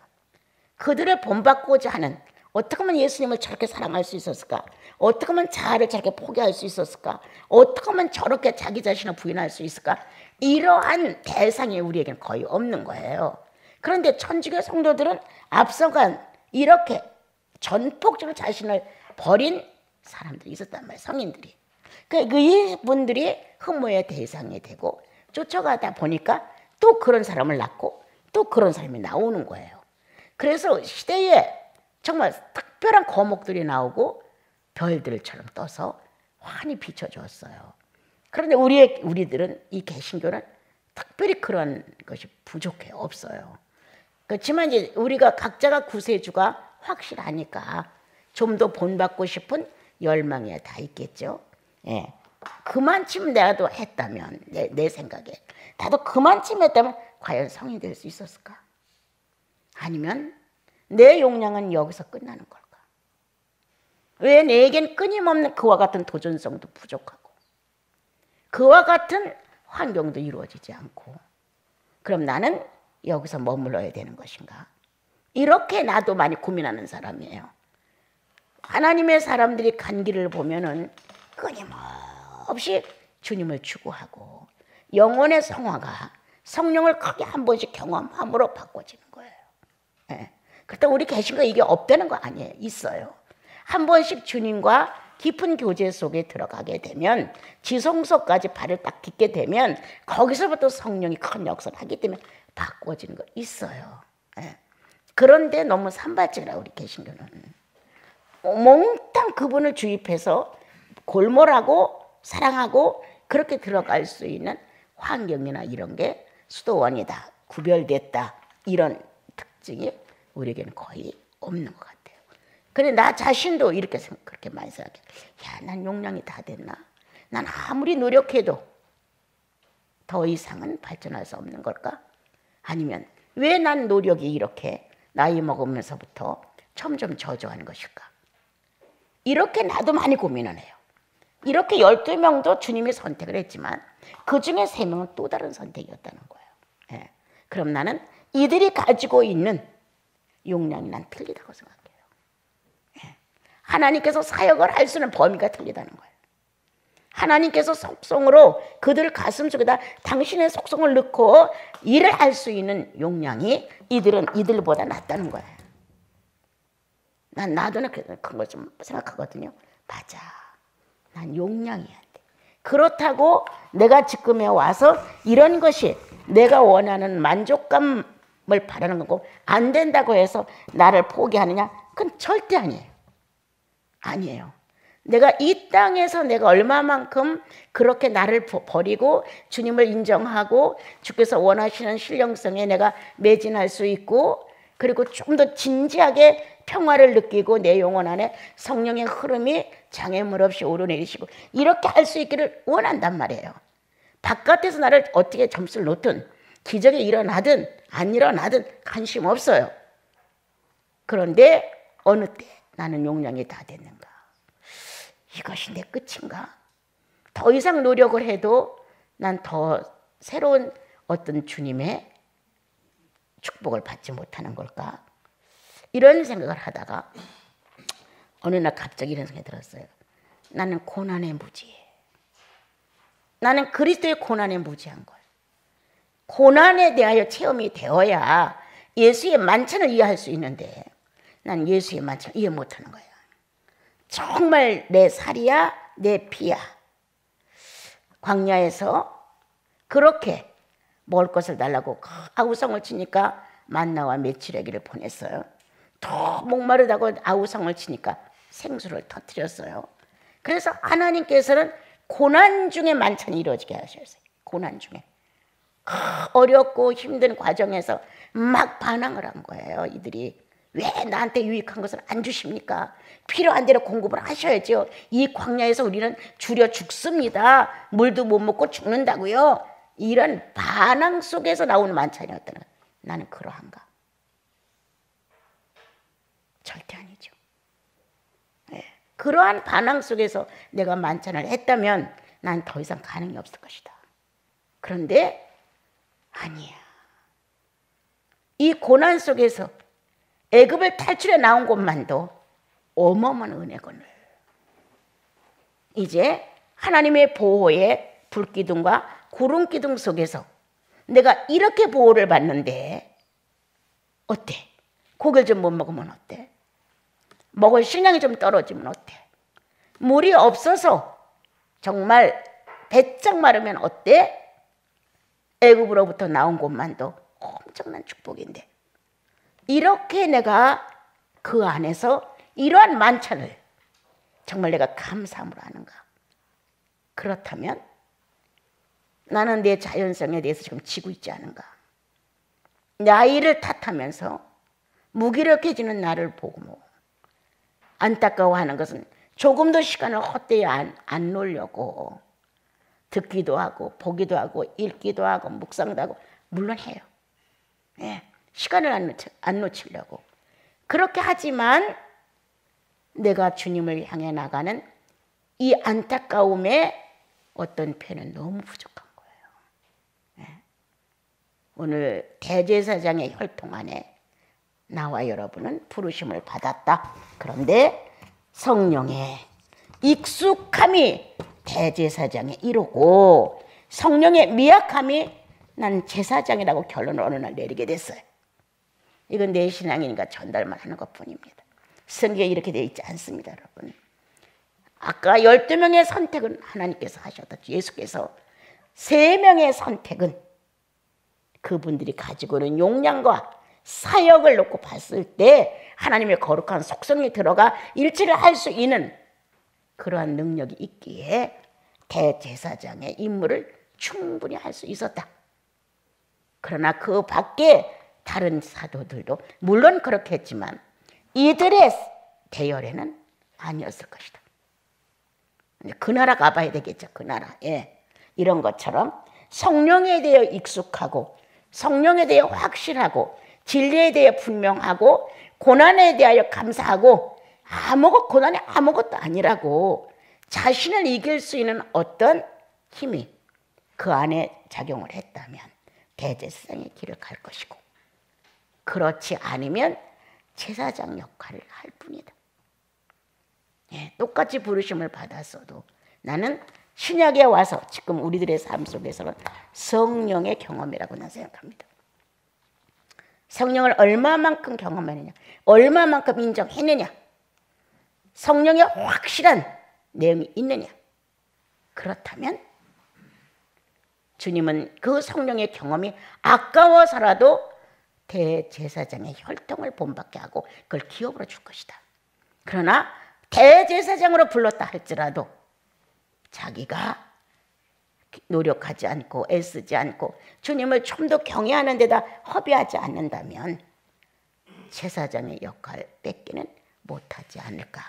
그들을 본받고자 하는, 어떻게 하면 예수님을 저렇게 사랑할 수 있었을까? 어떻게 하면 자아를 저렇게 포기할 수 있었을까? 어떻게 하면 저렇게 자기 자신을 부인할 수 있을까? 이러한 대상이 우리에게는 거의 없는 거예요. 그런데 천주교 성도들은 앞서간 이렇게 전폭적으로 자신을 버린 사람들이 있었단 말이에요. 성인들이. 그러니까 이분들이 흠모의 대상이 되고 쫓아가다 보니까 또 그런 사람을 낳고 또 그런 사람이 나오는 거예요. 그래서 시대에 정말 특별한 거목들이 나오고 별들처럼 떠서 환히 비춰줬어요. 그런데 우리들은 이 개신교는 특별히 그런 것이 부족해요. 없어요. 그렇지만 이제 우리가 각자가 구세주가 확실하니까 좀 더 본받고 싶은 열망이 다 있겠죠. 그만큼 내가 했다면 내 생각에 나도 그만큼 했다면 과연 성인이 될 수 있었을까? 아니면 내 용량은 여기서 끝나는 걸까? 왜 내겐 끊임없는 그와 같은 도전성도 부족하고 그와 같은 환경도 이루어지지 않고 그럼 나는 여기서 머물러야 되는 것인가? 이렇게 나도 많이 고민하는 사람이에요. 하나님의 사람들이 간 길을 보면은 끊임없이 주님을 추구하고 영혼의 성화가 성령을 크게 한 번씩 경험함으로 바꿔지는 거예요. 예. 그렇다고 우리 개신교가 이게 없다는 거 아니에요. 있어요. 한 번씩 주님과 깊은 교제 속에 들어가게 되면 지성소까지 발을 딱 딛게 되면 거기서부터 성령이 큰 역사를 하기 때문에 바꿔지는 거 있어요. 예. 그런데 너무 산발적이라 우리 개신교는 몽땅 그분을 주입해서 골몰하고 사랑하고 그렇게 들어갈 수 있는 환경이나 이런 게 수도원이다, 구별됐다, 이런 특징이 우리에게는 거의 없는 것 같아요. 그래 나 자신도 이렇게 그렇게 많이 생각해. 야, 난 용량이 다 됐나? 난 아무리 노력해도 더 이상은 발전할 수 없는 걸까? 아니면 왜 난 노력이 이렇게 나이 먹으면서부터 점점 저조하는 것일까? 이렇게 나도 많이 고민을 해요. 이렇게 12명도 주님이 선택을 했지만 그 중에 3명은 또 다른 선택이었다는 거예요. 예. 그럼 나는 이들이 가지고 있는 용량이 난 틀리다고 생각해요. 예. 하나님께서 사역을 할 수 있는 범위가 틀리다는 거예요. 하나님께서 속성으로 그들 가슴 속에다 당신의 속성을 넣고 일을 할 수 있는 용량이 이들은 이들보다 낫다는 거예요. 나도 그런 걸 좀 생각하거든요. 맞아. 난 용량이 안 돼. 그렇다고 내가 지금에 와서 이런 것이 내가 원하는 만족감을 바라는 거고 안 된다고 해서 나를 포기하느냐? 그건 절대 아니에요. 아니에요. 내가 이 땅에서 내가 얼마만큼 그렇게 나를 버리고 주님을 인정하고 주께서 원하시는 신령성에 내가 매진할 수 있고 그리고 좀 더 진지하게 평화를 느끼고 내 영혼 안에 성령의 흐름이 장애물 없이 오르내리시고 이렇게 할 수 있기를 원한단 말이에요. 바깥에서 나를 어떻게 점수를 놓든 기적이 일어나든 안 일어나든 관심 없어요. 그런데 어느 때 나는 용량이 다 됐는가? 이것이 내 끝인가? 더 이상 노력을 해도 난 더 새로운 어떤 주님의 축복을 받지 못하는 걸까? 이런 생각을 하다가 어느 날 갑자기 이런 생각이 들었어요. 나는 고난에 무지해. 나는 그리스도의 고난에 무지한 거예요. 고난에 대하여 체험이 되어야 예수의 만찬을 이해할 수 있는데 난 예수의 만찬을 이해 못하는 거예요. 정말 내 살이야 내 피야. 광야에서 그렇게 먹을 것을 달라고 아우성을 치니까 만나와 메추라기를 보냈어요. 더 목마르다고 아우성을 치니까 생수를 터뜨렸어요. 그래서 하나님께서는 고난 중에 만찬이 이루어지게 하셨어요. 고난 중에. 어렵고 힘든 과정에서 막 반항을 한 거예요. 이들이. 왜 나한테 유익한 것을 안 주십니까? 필요한 대로 공급을 하셔야죠. 이 광야에서 우리는 줄여 죽습니다. 물도 못 먹고 죽는다고요. 이런 반항 속에서 나오는 만찬이었다는 거예요. 나는 그러한가? 절대 아니죠. 네. 그러한 반항 속에서 내가 만찬을 했다면 난 더 이상 가능이 없을 것이다. 그런데 아니야. 이 고난 속에서 애굽을 탈출해 나온 것만도 어마어마한 은혜거늘. 이제 하나님의 보호의 불기둥과 구름기둥 속에서 내가 이렇게 보호를 받는데 어때? 고기를 좀 못 먹으면 어때? 먹을 식량이 좀 떨어지면 어때? 물이 없어서 정말 배짱 마르면 어때? 애굽으로부터 나온 곳만도 엄청난 축복인데 이렇게 내가 그 안에서 이러한 만찬을 정말 내가 감사함으로 하는가? 그렇다면 나는 내 자연성에 대해서 지금 지고 있지 않은가? 나이를 탓하면서 무기력해지는 나를 보고 안타까워하는 것은 조금 더 시간을 헛되이 안 놓으려고 듣기도 하고 보기도 하고 읽기도 하고 묵상도 하고 물론 해요. 예, 시간을 안 놓치려고. 그렇게 하지만 내가 주님을 향해 나가는 이 안타까움의 어떤 편은 너무 부족한 거예요. 예. 오늘 대제사장의 혈통 안에 나와 여러분은 부르심을 받았다. 그런데 성령의 익숙함이 대제사장에 이루고 성령의 미약함이 난 제사장이라고 결론을 어느 날 내리게 됐어요. 이건 내 신앙이니까 전달만 하는 것뿐입니다. 성경에 이렇게 되어 있지 않습니다, 여러분. 아까 12명의 선택은 하나님께서 하셨다. 예수께서 3명의 선택은 그분들이 가지고 있는 용량과 사역을 놓고 봤을 때 하나님의 거룩한 속성이 들어가 일치를 할 수 있는 그러한 능력이 있기에 대제사장의 임무를 충분히 할 수 있었다. 그러나 그 밖에 다른 사도들도 물론 그렇게 했지만 이들의 대열에는 아니었을 것이다. 그 나라 가봐야 되겠죠. 그 나라. 예. 이런 것처럼 성령에 대해 익숙하고 성령에 대해 확실하고 진리에 대해 분명하고 고난에 대하여 감사하고 고난이 아무것도 아니라고 자신을 이길 수 있는 어떤 힘이 그 안에 작용을 했다면 대제사장의 길을 갈 것이고 그렇지 않으면 제사장 역할을 할 뿐이다. 예, 똑같이 부르심을 받았어도 나는 신약에 와서 지금 우리들의 삶 속에서는 성령의 경험이라고 난 생각합니다. 성령을 얼마만큼 경험했느냐, 얼마만큼 인정했느냐, 성령의 확실한 내용이 있느냐. 그렇다면 주님은 그 성령의 경험이 아까워서라도 대제사장의 혈통을 본받게 하고 그걸 기업으로 줄 것이다. 그러나 대제사장으로 불렀다 할지라도 자기가 노력하지 않고 애쓰지 않고 주님을 좀 더 경외하는 데다 허비하지 않는다면 제사장의 역할을 뺏기는 못하지 않을까.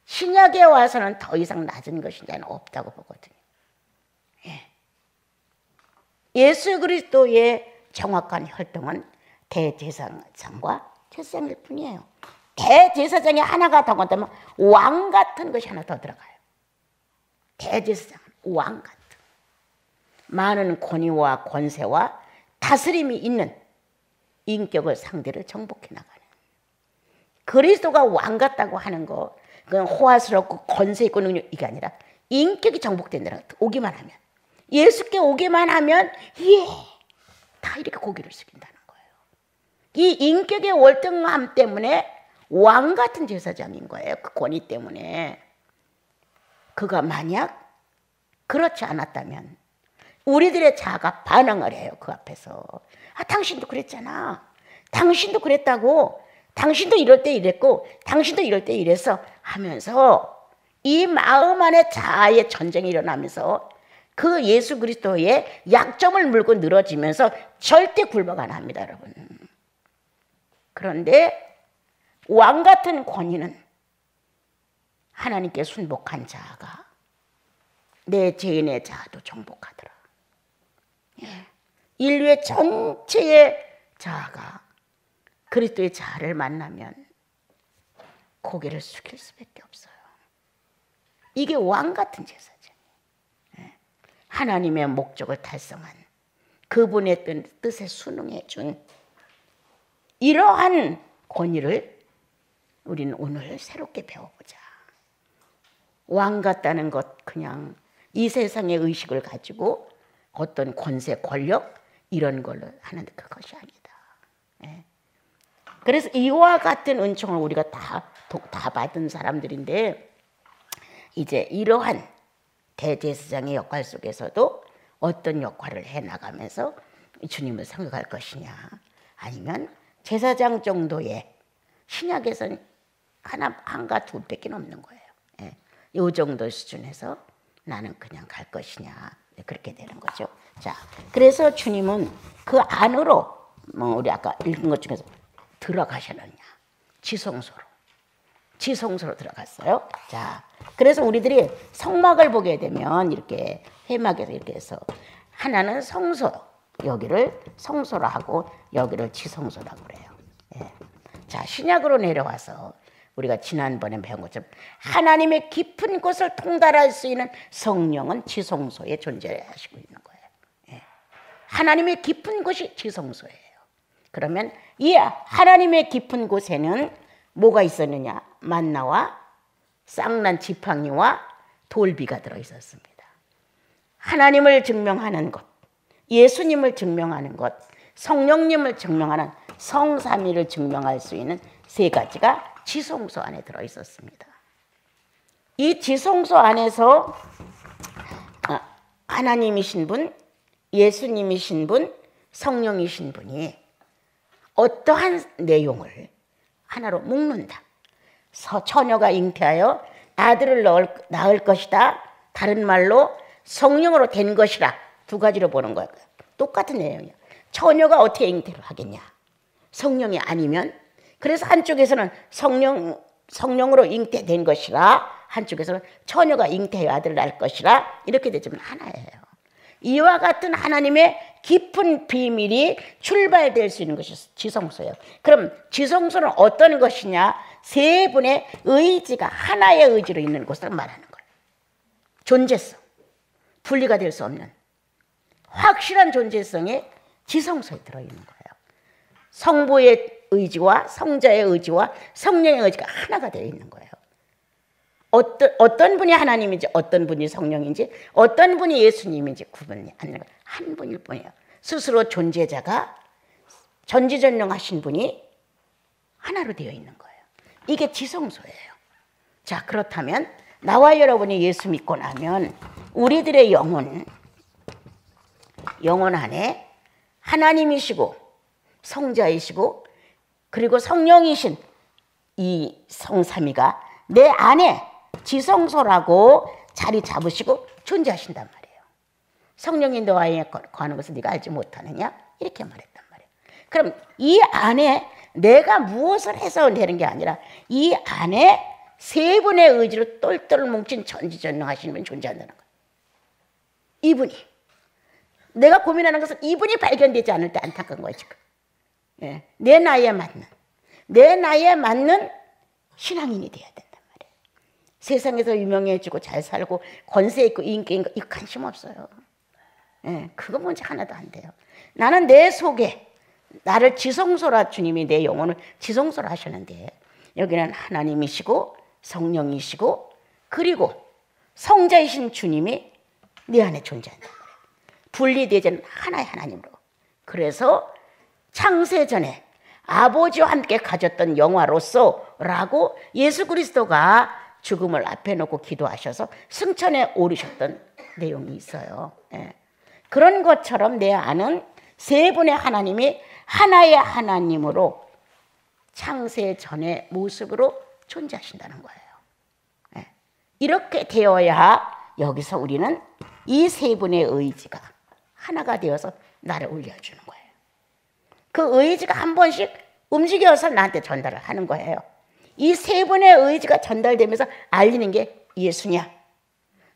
신약에 와서는 더 이상 낮은 것이 나는 없다고 보거든요. 예. 예수 그리스도의 정확한 혈통은 대제사장과 제사장일 뿐이에요. 대제사장이 하나가 더 건다면 왕 같은 것이 하나 더 들어가요. 대제사장은 왕 같은 많은 권위와 권세와 다스림이 있는 인격을 상대를 정복해 나가는 그리스도가 왕 같다고 하는 거 그건 호화스럽고 권세 있고 능력 이게 아니라 인격이 정복된다는 거. 오기만 하면 예수께 오기만 하면 다 이렇게 고개를 숙인다는 거예요. 이 인격의 월등함 때문에 왕 같은 제사장인 거예요. 그 권위 때문에. 그가 만약 그렇지 않았다면 우리들의 자아가 반항을 해요. 그 앞에서. 당신도 그랬잖아. 당신도 그랬다고. 당신도 이럴 때 이랬고 당신도 이럴 때 이랬어 하면서 이 마음 안에 자아의 전쟁이 일어나면서 그 예수 그리스도의 약점을 물고 늘어지면서 절대 굴복 안 합니다, 여러분. 그런데 왕 같은 권위는 하나님께 순복한 자아가 내 죄인의 자아도 정복하더라. 인류의 전체의 자아가 그리스도의 자아를 만나면 고개를 숙일 수밖에 없어요. 이게 왕 같은 제사장. 하나님의 목적을 달성한 그분의 뜻에 순응해 준 이러한 권위를 우리는 오늘 새롭게 배워보자. 왕 같다는 것 그냥 이 세상의 의식을 가지고 어떤 권세, 권력 이런 걸로 하는 그것이 아니다. 그래서 이와 같은 은총을 우리가 다 받은 사람들인데 이제 이러한 대제사장의 역할 속에서도 어떤 역할을 해나가면서 주님을 섬겨갈 것이냐 아니면 제사장 정도의 신약에서는 한가 두 밖에 없는 거예요. 이 정도 수준에서 나는 그냥 갈 것이냐 그렇게 되는 거죠. 자, 그래서 주님은 그 안으로 우리 아까 읽은 것 중에서 들어가셨느냐 지성소로 들어갔어요. 자, 그래서 우리들이 성막을 보게 되면 이렇게 회막에서 이렇게 해서 하나는 성소 여기를 성소로 하고 여기를 지성소라고 그래요. 자, 신약으로 내려와서 우리가 지난번에 배운 것처럼 하나님의 깊은 곳을 통달할 수 있는 성령은 지성소에 존재하시고 있는 거예요. 하나님의 깊은 곳이 지성소예요. 그러면 이 하나님의 깊은 곳에는 뭐가 있었느냐? 만나와 쌍난 지팡이와 돌비가 들어있었습니다. 하나님을 증명하는 것, 예수님을 증명하는 것, 성령님을 증명하는 성삼위를 증명할 수 있는 세 가지가 지성소 안에 들어있었습니다. 이 지성소 안에서 하나님이신 분, 예수님이신 분, 성령이신 분이 어떠한 내용을 하나로 묶는다. 처녀가 잉태하여 아들을 낳을 것이다. 다른 말로 성령으로 된 것이라. 두 가지로 보는 거예요. 똑같은 내용이야. 처녀가 어떻게 잉태를 하겠냐? 성령이 아니면. 그래서 한쪽에서는 성령으로 잉태된 것이라, 한쪽에서는 처녀가 잉태하여 아들을 낳을 것이라. 이렇게 되지만 하나예요. 이와 같은 하나님의 깊은 비밀이 출발될 수 있는 것이 지성소예요. 그럼 지성소는 어떤 것이냐? 세 분의 의지가 하나의 의지로 있는 곳을 말하는 거예요. 존재성, 분리가 될 수 없는 확실한 존재성이 지성소에 들어있는 거예요. 성부의 의지와 성자의 의지와 성령의 의지가 하나가 되어 있는 거예요. 어떤 분이 하나님인지, 어떤 분이 성령인지, 어떤 분이 예수님인지 구분이 안 되는 거예요. 한 분일 뿐이에요. 스스로 존재자가 전지전능하신 분이 하나로 되어 있는 거예요. 이게 지성소예요. 자, 그렇다면 나와 여러분이 예수 믿고 나면 우리들의 영혼 안에 하나님이시고 성자이시고 그리고 성령이신 이 성삼위가 내 안에 지성소라고 자리 잡으시고 존재하신단 말이에요. 성령이 너와의 거하는 것을 네가 알지 못하느냐? 이렇게 말했단 말이에요. 그럼 이 안에 내가 무엇을 해서 되는 게 아니라 이 안에 세 분의 의지로 똘똘 뭉친 전지전능하신 분이 존재한다는 거예요. 이분이. 내가 고민하는 것은 이분이 발견되지 않을 때 안타까운 거예요, 지금. 예. 내 나이에 맞는 신앙인이 돼야 된단 말이에요. 세상에서 유명해지고 잘 살고 권세 있고 인기 있는 거 이거 관심 없어요. 예. 그거 문제 하나도 안 돼요. 나는 내 속에 나를 지성소라, 주님이 내 영혼을 지성소라 하셨는데 여기는 하나님이시고 성령이시고 그리고 성자이신 주님이 내 안에 존재한단 말이에요. 분리되지 않는 하나의 하나님으로. 그래서 창세전에 아버지와 함께 가졌던 영화로서라고 예수 그리스도가 죽음을 앞에 놓고 기도하셔서 승천에 오르셨던 내용이 있어요. 예. 그런 것처럼 내 안은 세 분의 하나님이 하나의 하나님으로 창세전의 모습으로 존재하신다는 거예요. 예. 이렇게 되어야 여기서 우리는 이 세 분의 의지가 하나가 되어서 나를 올려주는 거예요. 그 의지가 한 번씩 움직여서 나한테 전달을 하는 거예요. 이 세 분의 의지가 전달되면서 알리는 게 예수냐,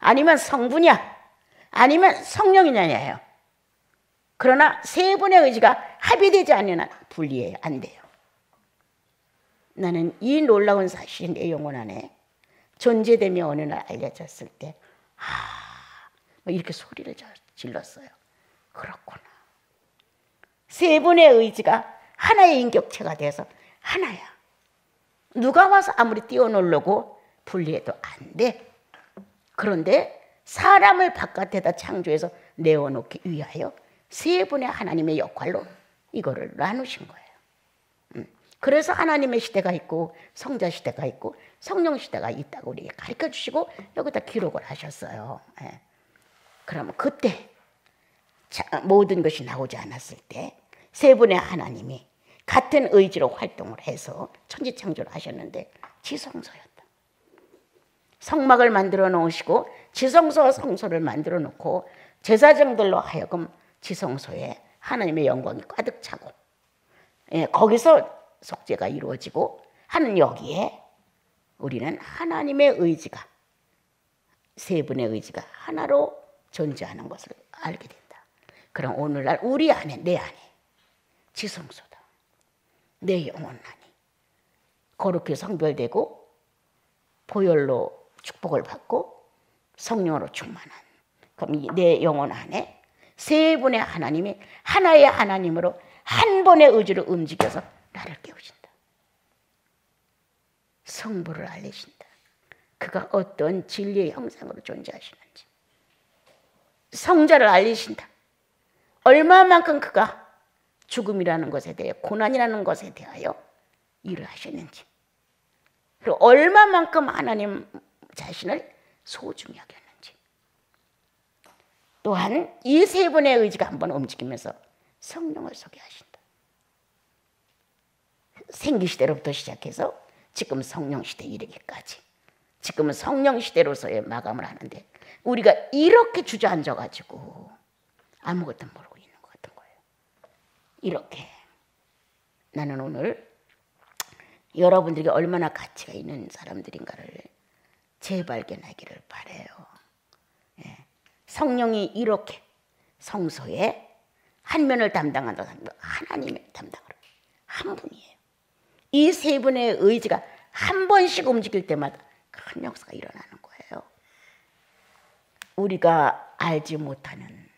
아니면 성부냐, 아니면 성령이냐예요. 그러나 세 분의 의지가 합의되지 않는 한 분리해요. 안 돼요. 나는 이 놀라운 사실이 내 영혼 안에 존재됨이 어느 날 알려졌을 때 이렇게 소리를 질렀어요. 그렇구나. 세 분의 의지가 하나의 인격체가 돼서 하나야. 누가 와서 아무리 뛰어놀려고 분리해도 안 돼. 그런데 사람을 바깥에다 창조해서 내어놓기 위하여 세 분의 하나님의 역할로 이거를 나누신 거예요. 그래서 하나님의 시대가 있고 성자 시대가 있고 성령 시대가 있다고 우리에게 가르쳐 주시고 여기다 기록을 하셨어요. 예. 그러면 그때 모든 것이 나오지 않았을 때 세 분의 하나님이 같은 의지로 활동을 해서 천지창조를 하셨는데 지성소였다. 성막을 만들어 놓으시고 지성소와 성소를 만들어 놓고 제사장들로 하여금 지성소에 하나님의 영광이 가득 차고 거기서 속죄가 이루어지고 하는 여기에 우리는 하나님의 의지가 세 분의 의지가 하나로 존재하는 것을 알게 된다. 그럼 오늘날 우리 안에 내 안에 지성소다. 내 영혼 안에 거룩히 성별되고 보혈로 축복을 받고 성령으로 충만한 그럼 내 영혼 안에 세 분의 하나님이 하나의 하나님으로 한 번의 의지로 움직여서 나를 깨우신다. 성부를 알리신다. 그가 어떤 진리의 형상으로 존재하시는지. 성자를 알리신다. 얼마만큼 그가 죽음이라는 것에 대해, 고난이라는 것에 대하여 일을 하셨는지, 그리고 얼마만큼 하나님 자신을 소중히 여겼는지. 또한 이 세 분의 의지가 한번 움직이면서 성령을 소개하신다. 생기시대로부터 시작해서 지금 성령시대에 이르기까지, 지금은 성령시대로서의 마감을 하는데, 우리가 이렇게 주저앉아가지고 아무것도 모르고 있는 것 같은 거예요. 이렇게 나는 오늘 여러분들에게 얼마나 가치가 있는 사람들인가를 재발견하기를 바라요. 예. 성령이 이렇게 성소에 한 면을 담당한다고 하는 건 하나님의 담당을 한 분이에요. 이 세 분의 의지가 한 번씩 움직일 때마다 큰 역사가 일어나는 거예요. 우리가 알지 못하는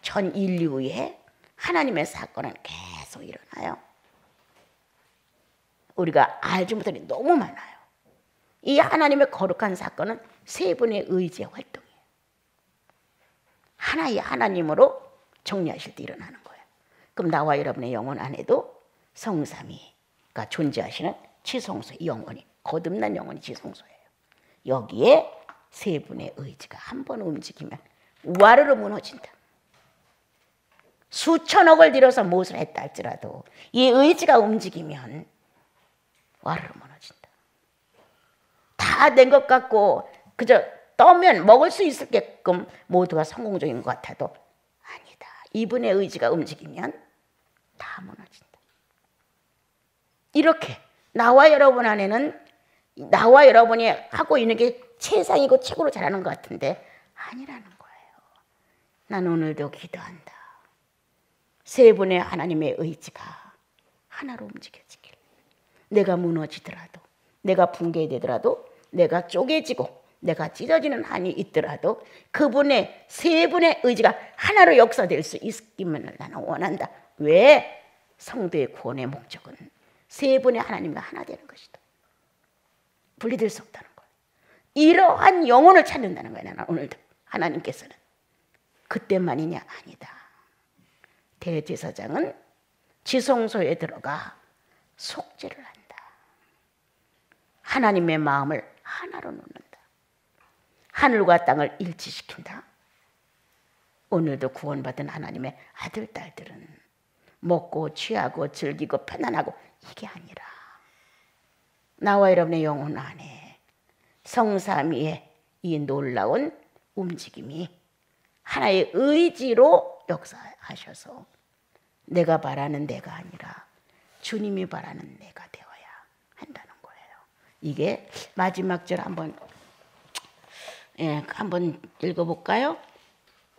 전 인류의 하나님의 사건은 계속 일어나요. 우리가 알지 못하는 게 너무 많아요. 이 하나님의 거룩한 사건은 세 분의 의지의 활동이에요. 하나의 하나님으로 정리하실 때 일어나는 거예요. 그럼 나와 여러분의 영혼 안에도 성삼위가 존재하시는 지성소의 영혼이, 거듭난 영혼이 지성소예요. 여기에 세 분의 의지가 한 번 움직이면 와르르 무너진다. 수천억을 들여서 무엇을 했다 할지라도 이 의지가 움직이면 와르르 무너진다. 다 된 것 같고 그저 떠면 먹을 수 있게끔 모두가 성공적인 것 같아도 아니다. 이분의 의지가 움직이면 다 무너진다. 이렇게 나와 여러분 안에는 나와 여러분이 하고 있는 게 최상이고 최고로 잘하는 것 같은데 아니라는 거예요. 난 오늘도 기도한다. 세 분의 하나님의 의지가 하나로 움직여지길. 내가 무너지더라도, 내가 붕괴되더라도, 내가 쪼개지고 내가 찢어지는 한이 있더라도 그분의 세 분의 의지가 하나로 역사될 수 있기를 나는 원한다. 왜? 성도의 구원의 목적은 세 분의 하나님과 하나 되는 것이다. 분리될 수 없다는 거예요. 이러한 영혼을 찾는다는 거예요. 나는 오늘도 하나님께서는. 그때만이냐? 아니다. 대제사장은 지성소에 들어가 속죄를 한다. 하나님의 마음을 하나로 놓는다. 하늘과 땅을 일치시킨다. 오늘도 구원받은 하나님의 아들, 딸들은 먹고 취하고 즐기고 편안하고 이게 아니라 나와 여러분의 영혼 안에 성삼위의 이 놀라운 움직임이 하나의 의지로 역사하셔서 내가 바라는 내가 아니라 주님이 바라는 내가 되어야 한다는 거예요. 이게 마지막 절 한번 읽어볼까요?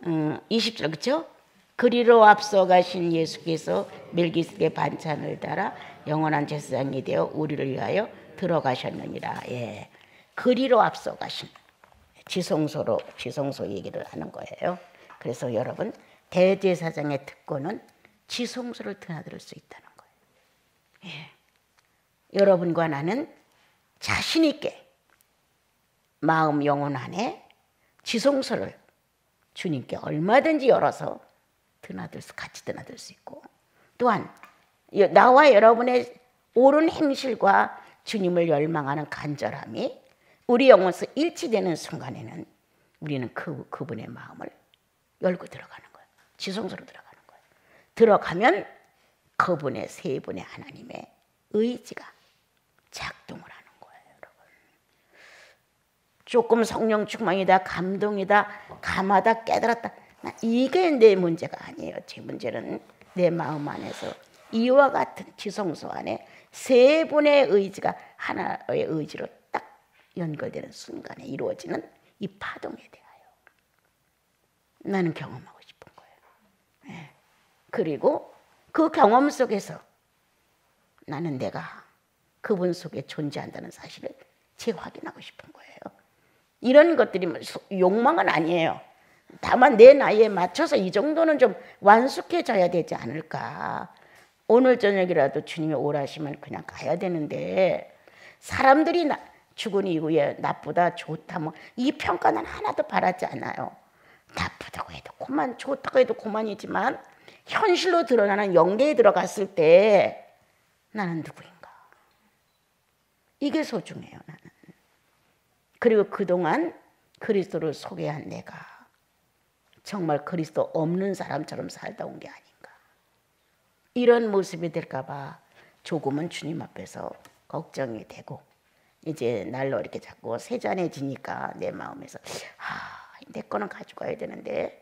20절 그렇죠? 그리로 앞서가신 예수께서 멜기세덱의 반찬을 따라 영원한 제사장이 되어 우리를 위하여 들어가셨느니라. 예, 그리로 앞서가신 지성소 얘기를 하는 거예요. 그래서 여러분 대제사장의 특권은 지성소를 드나들 수 있다는 거예요. 예. 여러분과 나는 자신 있게 마음 영혼 안에 지성소를 주님께 얼마든지 열어서 같이 드나들 수 있고, 또한 나와 여러분의 옳은 행실과 주님을 열망하는 간절함이 우리 영혼에서 일치되는 순간에는 우리는 그분의 마음을 열고 들어가는 거예요. 지성소로 들어가는 거예요. 들어가면 그분의 세 분의 하나님의 의지가 작동을 하는 거예요. 여러분. 조금 성령 충만이다, 감동이다, 감하다, 깨달았다, 이게 내 문제가 아니에요. 제 문제는 내 마음 안에서 이와 같은 지성소 안에 세 분의 의지가 하나의 의지로 딱 연결되는 순간에 이루어지는 이 파동에 대하여 나는 경험하고 싶은 거예요. 네. 그리고 그 경험 속에서 나는 내가 그분 속에 존재한다는 사실을 재확인하고 싶은 거예요. 이런 것들이 욕망은 아니에요. 다만 내 나이에 맞춰서 이 정도는 좀 완숙해져야 되지 않을까. 오늘 저녁이라도 주님이 오라시면 그냥 가야 되는데 사람들이 죽은 이후에 나쁘다 좋다 뭐 이 평가는 하나도 바라지 않아요. 나쁘다고 해도 그만, 좋다고 해도 그만이지만 현실로 드러나는 영계에 들어갔을 때 나는 누구인가? 이게 소중해요, 나는. 그리고 그동안 그리스도를 소개한 내가 정말 그리스도 없는 사람처럼 살다 온 게 아닌가. 이런 모습이 될까 봐 조금은 주님 앞에서 걱정이 되고 이제 날로 이렇게 자꾸 세잔해지니까 내 마음에서 내 거는 가져가야 되는데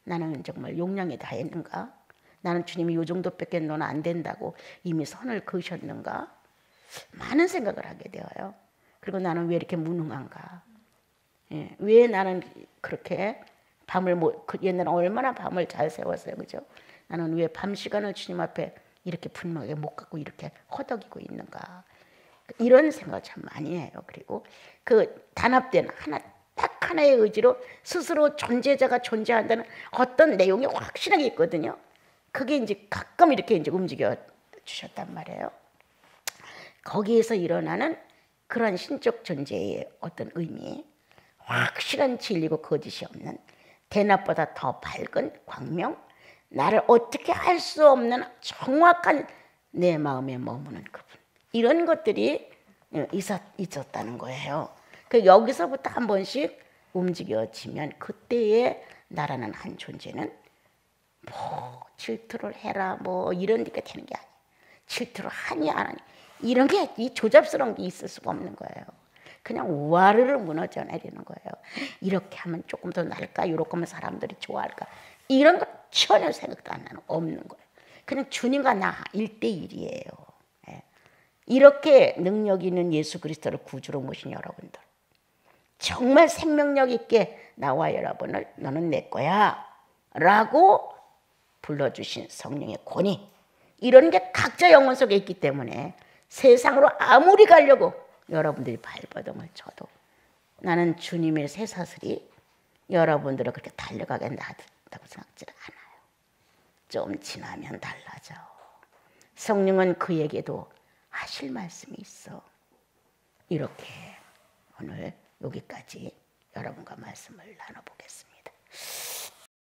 나는 정말 용량이 다 했는가? 나는 주님이 요 정도밖에 너는 안 된다고 이미 선을 그으셨는가? 많은 생각을 하게 되어요. 그리고 나는 왜 이렇게 무능한가? 예, 왜 나는 그렇게 밤을 옛날에 얼마나 밤을 잘 새웠어요, 그죠? 나는 왜 밤 시간을 주님 앞에 이렇게 분명하게 못 갖고 이렇게 허덕이고 있는가? 이런 생각을 참 많이 해요. 그리고 그 단합된 딱 하나의 의지로 스스로 존재자가 존재한다는 어떤 내용이 확실하게 있거든요. 그게 이제 가끔 이렇게 이제 움직여 주셨단 말이에요. 거기에서 일어나는 그런 신적 존재의 어떤 의미, 확실한 진리고 거짓이 없는 대낮보다 더 밝은 광명, 나를 어떻게 할 수 없는 정확한 내 마음에 머무는 그분, 이런 것들이 있었다는 거예요. 그 여기서부터 한 번씩 움직여지면 그때의 나라는 한 존재는 뭐 질투를 해라 뭐 이런 데가 되는 게 아니에요. 질투를 하니 안 하니 이런 게 이 조잡스러운 게 있을 수가 없는 거예요. 그냥 와르르 무너져 내리는 거예요. 이렇게 하면 조금 더 나을까? 이렇게 하면 사람들이 좋아할까? 이런 거 전혀 생각도 안 나는 없는 거예요. 그냥 주님과 나 1대1이에요. 이렇게 능력 있는 예수 그리스도를 구주로 모신 여러분들, 정말 생명력 있게 나와 여러분을 너는 내 거야 라고 불러주신 성령의 권위, 이런 게 각자 영혼 속에 있기 때문에 세상으로 아무리 가려고 여러분들이 발버둥을 쳐도 나는 주님의 쇠사슬이 여러분들을 그렇게 달려가게 놔둔다고 생각지 않아요. 좀 지나면 달라져. 성령은 그에게도 하실 말씀이 있어. 이렇게 오늘 여기까지 여러분과 말씀을 나눠보겠습니다.